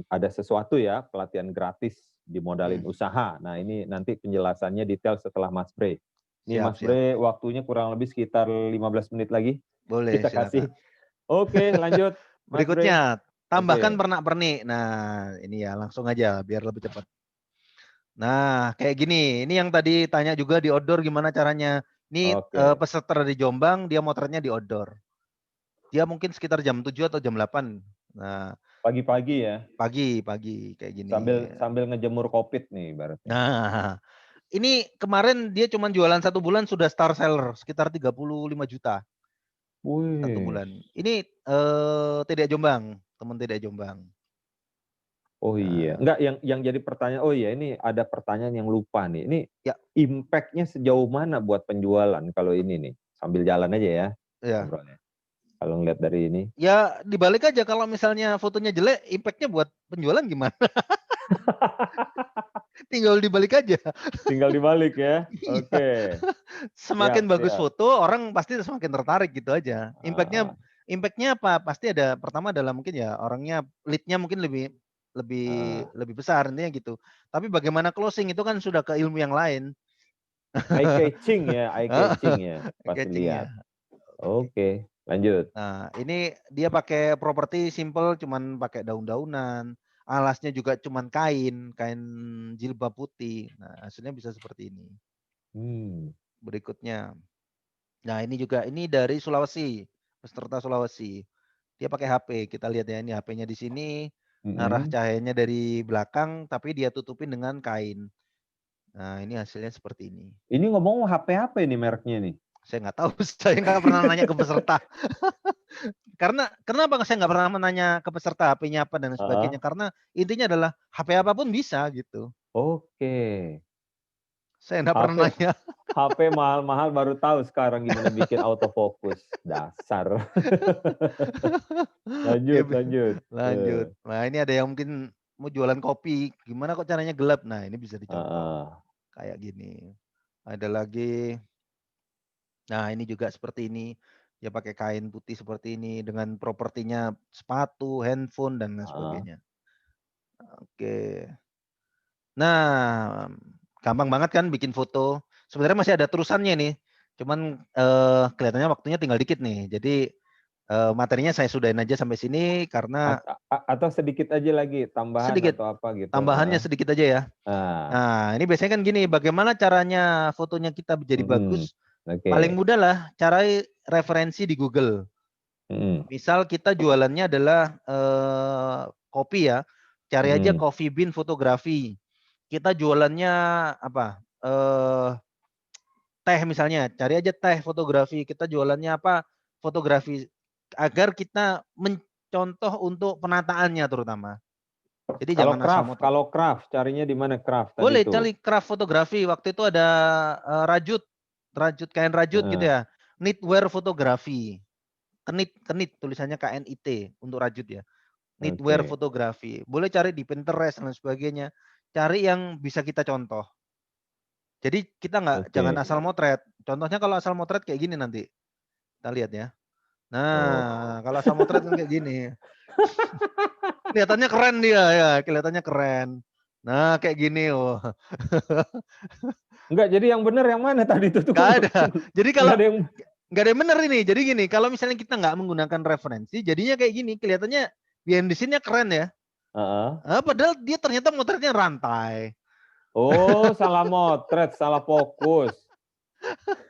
ada sesuatu ya, pelatihan gratis dimodalin usaha. Nah, ini nanti penjelasannya detail setelah Mas Bre. Ini Siap, Mas Bre, waktunya kurang lebih sekitar 15 menit lagi. Boleh, Kita silakan. kasih. Oke, lanjut Mas Bre. Berikutnya, tambahkan Oke. pernak-pernik. Nah, ini ya langsung aja biar lebih cepat. Nah, kayak gini. Ini yang tadi tanya juga di outdoor gimana caranya. Ini Oke. peserta dari Jombang, dia motretnya di outdoor. Dia mungkin sekitar jam 7 atau jam 8. Nah, Pagi-pagi ya. pagi kayak gini. Sambil ngejemur kopit nih ibaratnya. Nah, ini kemarin dia cuma jualan 1 bulan sudah star seller sekitar 35 juta. 1 Wih. bulan. Ini TDA Jombang, teman TDA Jombang. Oh iya, enggak yang jadi pertanyaan. Oh iya, ini ada pertanyaan yang lupa nih. Ini Ya. impact-nya sejauh mana buat penjualan kalau ini nih? Sambil jalan aja ya. Ya. Ngobrolnya. Kalau ngeliat dari ini. Ya dibalik aja kalau misalnya fotonya jelek, impact-nya buat penjualan gimana? Tinggal dibalik aja. Tinggal dibalik ya. Oke. Semakin bagus Siap. foto, orang pasti semakin tertarik gitu aja. Impact-nya apa? Pasti ada, pertama adalah mungkin ya orangnya lead-nya mungkin lebih besar intinya gitu. Tapi bagaimana closing itu kan sudah ke ilmu yang lain. Eye catching ya. Pasti Catching-nya. lihat. Oke, lanjut. Nah, ini dia pakai properti simple, cuman pakai daun-daunan. Alasnya juga cuman kain jilbab putih. Nah, hasilnya bisa seperti ini. Berikutnya. Nah, ini dari Sulawesi, peserta Sulawesi. Dia pakai HP. Kita lihat ya, ini HP-nya di sini. Ngarah cahayanya dari belakang, tapi dia tutupin dengan kain. Nah, ini hasilnya seperti ini. Ini ngomong HP apa ini mereknya nih? Saya nggak tahu, saya nggak pernah nanya ke peserta. Karena kenapa saya nggak pernah menanya ke peserta HP-nya apa dan sebagainya? Karena intinya adalah HP apapun bisa gitu. Oke. Saya nggak pernah nanya. HP mahal-mahal baru tahu sekarang gimana bikin autofocus. Dasar. Lanjut. Nah, ini ada yang mungkin mau jualan kopi. Gimana kok caranya gelap? Nah, ini bisa dicontoh. Kayak gini. Ada lagi. Nah, ini juga seperti ini. Dia pakai kain putih seperti ini dengan propertinya sepatu, handphone dan lain sebagainya. Oke. Nah, gampang banget kan bikin foto. Sebenarnya masih ada terusannya nih. Cuman kelihatannya waktunya tinggal dikit nih. Jadi materinya saya sudahin aja sampai sini karena atau sedikit aja lagi tambahan sedikit, atau apa gitu. Tambahannya sedikit aja ya. Nah, ini biasanya kan gini, bagaimana caranya fotonya kita jadi bagus? Paling mudah lah cari referensi di Google. Misal kita jualannya adalah kopi ya, cari aja Coffee Bean fotografi. Kita jualannya apa? Teh misalnya, cari aja teh fotografi. Kita jualannya apa? Fotografi. Agar kita mencontoh untuk penataannya terutama. Jadi jangan asal motret. Kalau craft, carinya di mana craft tadi Boleh itu? cari craft fotografi. Waktu itu ada kain rajut gitu ya. Knitwear fotografi. Kenit tulisannya KNIT untuk rajut ya. Knitwear fotografi. Boleh cari di Pinterest dan sebagainya. Cari yang bisa kita contoh. Jadi kita jangan asal motret. Contohnya kalau asal motret kayak gini nanti. Kita lihat ya. Nah, kalau asal motret kan kayak gini. Kelihatannya keren dia ya, kelihatannya keren. Nah, kayak gini oh. Enggak, jadi yang benar yang mana tadi itu? Nggak ada. Jadi kalau nggak ada yang benar ini. Jadi gini, kalau misalnya kita nggak menggunakan referensi, jadinya kayak gini. Kelihatannya behind the scene-nya keren ya. Padahal dia ternyata motretnya rantai. Oh, salah motret, salah fokus.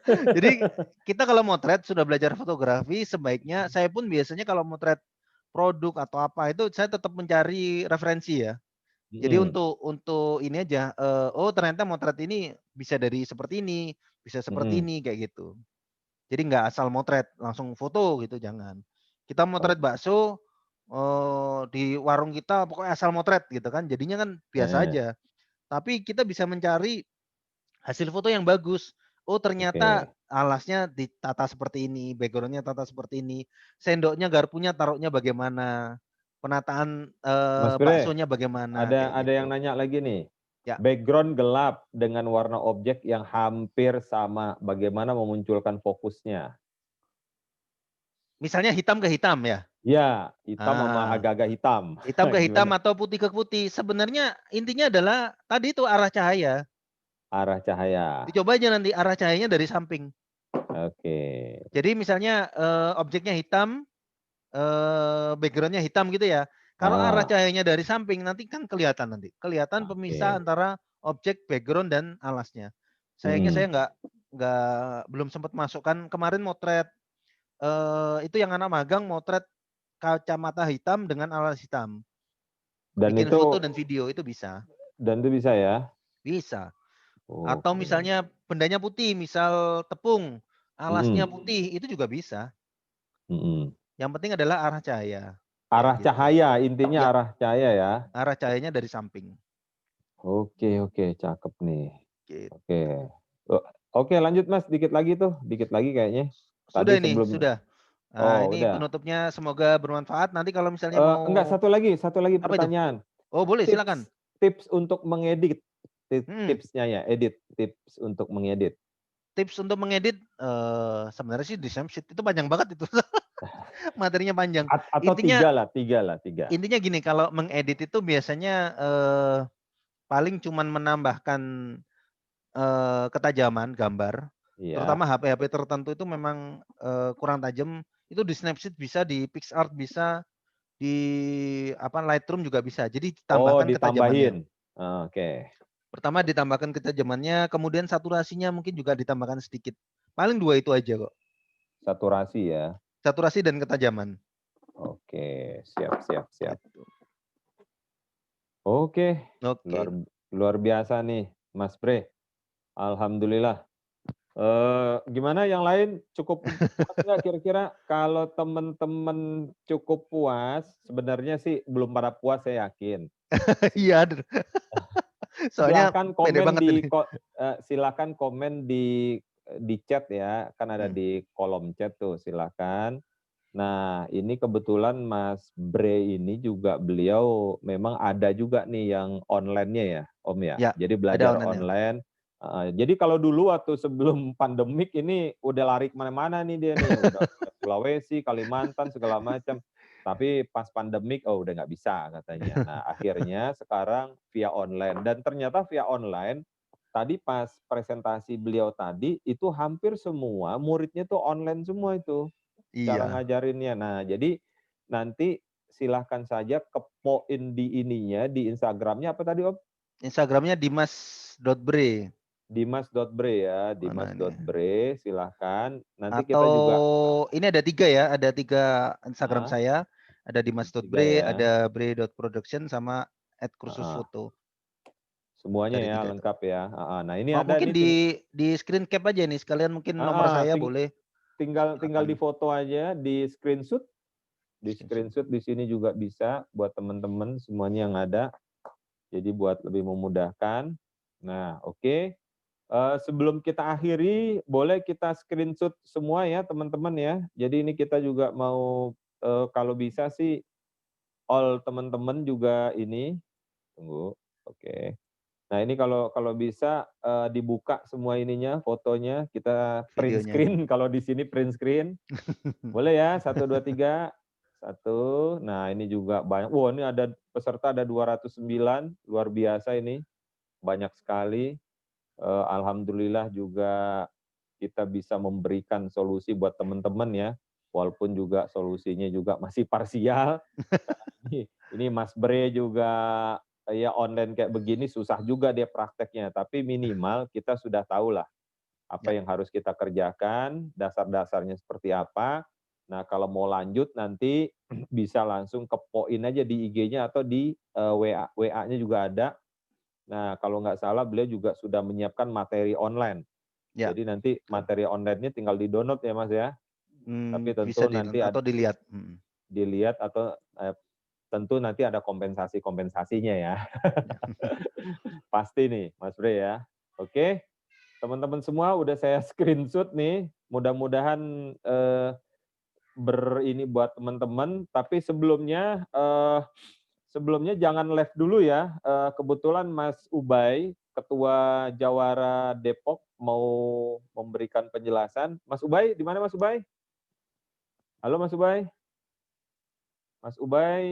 Jadi kita kalau motret sudah belajar fotografi, sebaiknya saya pun biasanya kalau motret produk atau apa itu saya tetap mencari referensi ya. Jadi untuk ini aja, oh ternyata motret ini bisa dari seperti ini, bisa seperti ini kayak gitu. Jadi nggak asal motret langsung foto gitu, jangan. Kita motret bakso di warung kita pokoknya asal motret gitu kan, jadinya kan biasa aja. Tapi kita bisa mencari hasil foto yang bagus. Oh ternyata alasnya ditata seperti ini, backgroundnya tata seperti ini, sendoknya, garpunya taruhnya bagaimana, penataan Mas Bre, baksonya bagaimana, kayak ada yang gitu. nanya lagi nih. Ya. Background gelap dengan warna objek yang hampir sama, bagaimana memunculkan fokusnya? Misalnya hitam ke hitam ya. Ya, hitam sama Ah, agak-agak hitam. hitam ke hitam Gimana? atau putih ke putih. Sebenarnya intinya adalah tadi itu arah cahaya. Arah cahaya. Dicoba aja nanti arah cahayanya dari samping. Oke. Jadi misalnya objeknya hitam, backgroundnya hitam gitu ya. Kalau arah Ah, cahayanya dari samping nanti kan kelihatan nanti. Kelihatan pemisah oke. antara objek, background dan alasnya. Sayangnya saya belum sempat masukkan kemarin motret itu yang anak magang motret kacamata hitam dengan alas hitam. Dan Bikin foto dan video itu bisa. bisa ya? Bisa. Atau Oke. misalnya bendanya putih, misal tepung, alasnya Mm-mm. putih, itu juga bisa. Mm-mm. Yang penting adalah arah cahaya. Kayak Arah gitu. cahaya, intinya Ya, arah cahaya ya. arah cahayanya dari samping. Oke, cakep nih. Gitu. Oke. Oh, oke, lanjut Mas, dikit lagi kayaknya. Sudah Tadi ini, sebelum, sudah. Nah, oh ini udah. penutupnya semoga bermanfaat. Nanti kalau misalnya Enggak, mau satu lagi apa itu? pertanyaan. Oh, boleh, silakan. Tips untuk mengedit, Hmm. tipsnya ya, tips untuk mengedit. Tips untuk mengedit sebenarnya sih di Snapseed itu panjang banget itu. Materinya panjang. Atau Intinya tiga. intinya gini, kalau mengedit itu biasanya paling cuman menambahkan ketajaman gambar, Iya. terutama HP-HP tertentu itu memang kurang tajam. Itu di Snapseed bisa, di PixArt bisa, di apa Lightroom juga bisa. Jadi Oh, ditambahkan ketajamannya. ditambahin. Oke. Pertama ditambahkan ketajamannya, kemudian saturasinya mungkin juga ditambahkan sedikit. Paling dua itu aja kok. Saturasi ya. Saturasi dan ketajaman. Oke, siap. Gitu. Oke, Oke. luar biasa nih, Mas Bre. Alhamdulillah. Gimana yang lain cukup puas nggak kira-kira? Kalau teman-teman cukup puas, sebenarnya sih belum pada puas saya yakin. Iya. Soalnya Silahkan pede komen banget ini. silakan komen di chat ya, kan ada Hmm. di kolom chat tuh, silakan. Nah, ini kebetulan Mas Bre ini juga beliau memang ada juga nih yang online-nya ya, Om ya. Ya, Jadi ada belajar online-nya. online. Jadi kalau dulu waktu sebelum pandemik ini udah lari kemana-mana nih dia nih, udah ke Sulawesi, Kalimantan segala macam. Tapi pas pandemik, oh udah nggak bisa katanya. Nah akhirnya sekarang via online dan ternyata via online tadi pas presentasi beliau tadi itu hampir semua muridnya tuh online semua itu cara Iya. ngajarinnya. Nah, jadi nanti silahkan saja kepoin di ininya, di Instagramnya apa tadi Om? Instagramnya dimas.bre. Dimas.bre ya, Mana ini? dimas.bre, silahkan. Nanti kita Atau juga, ini ada 3 ya, ada 3 Instagram ah, saya. Ada tiga dimas.bre, ya, ada bre.production, sama ah, @kursusfoto. semuanya Dari ya 3 itu. lengkap ya. Nah ini Mau ada mungkin nih, di screen cap aja nih, sekalian mungkin nomor saya boleh. tinggal di Silakan. foto aja, di Screenshot. screenshot di sini juga bisa buat teman-teman semuanya yang ada. Jadi buat lebih memudahkan. Nah, oke. Sebelum kita akhiri, boleh kita screenshot semua ya teman-teman ya. Jadi ini kita juga mau kalau bisa sih all teman-teman juga ini. Tunggu, oke. Nah ini kalau kalau bisa dibuka semua ininya, fotonya, kita print Videonya. screen kalau di sini print screen. Boleh ya, 1, 2, 3. 1. Nah ini juga banyak. Wah ini ada peserta ada 209, luar biasa ini. Banyak sekali. Alhamdulillah juga kita bisa memberikan solusi buat teman-teman ya, walaupun juga solusinya juga masih parsial. Ini Mas Bre juga ya online kayak begini susah juga dia prakteknya, tapi minimal kita sudah tahulah apa Ya. yang harus kita kerjakan, dasar-dasarnya seperti apa. Nah, kalau mau lanjut nanti bisa langsung kepoin aja di IG-nya atau di WA-nya juga ada. Nah, kalau nggak salah beliau juga sudah menyiapkan materi online. Ya. Jadi nanti materi online-nya tinggal di-download ya Mas ya. Tapi Bisa tentu nanti atau dilihat. dilihat atau tentu nanti ada kompensasinya ya. Ya. Pasti nih Mas Bre ya. Oke. Teman-teman semua udah saya screenshot nih. Mudah-mudahan ini buat teman-teman. Tapi sebelumnya jangan live dulu ya. Kebetulan Mas Ubay, Ketua Jawara Depok, mau memberikan penjelasan. Mas Ubay, di mana Mas Ubay? Halo Mas Ubay. Mas Ubay.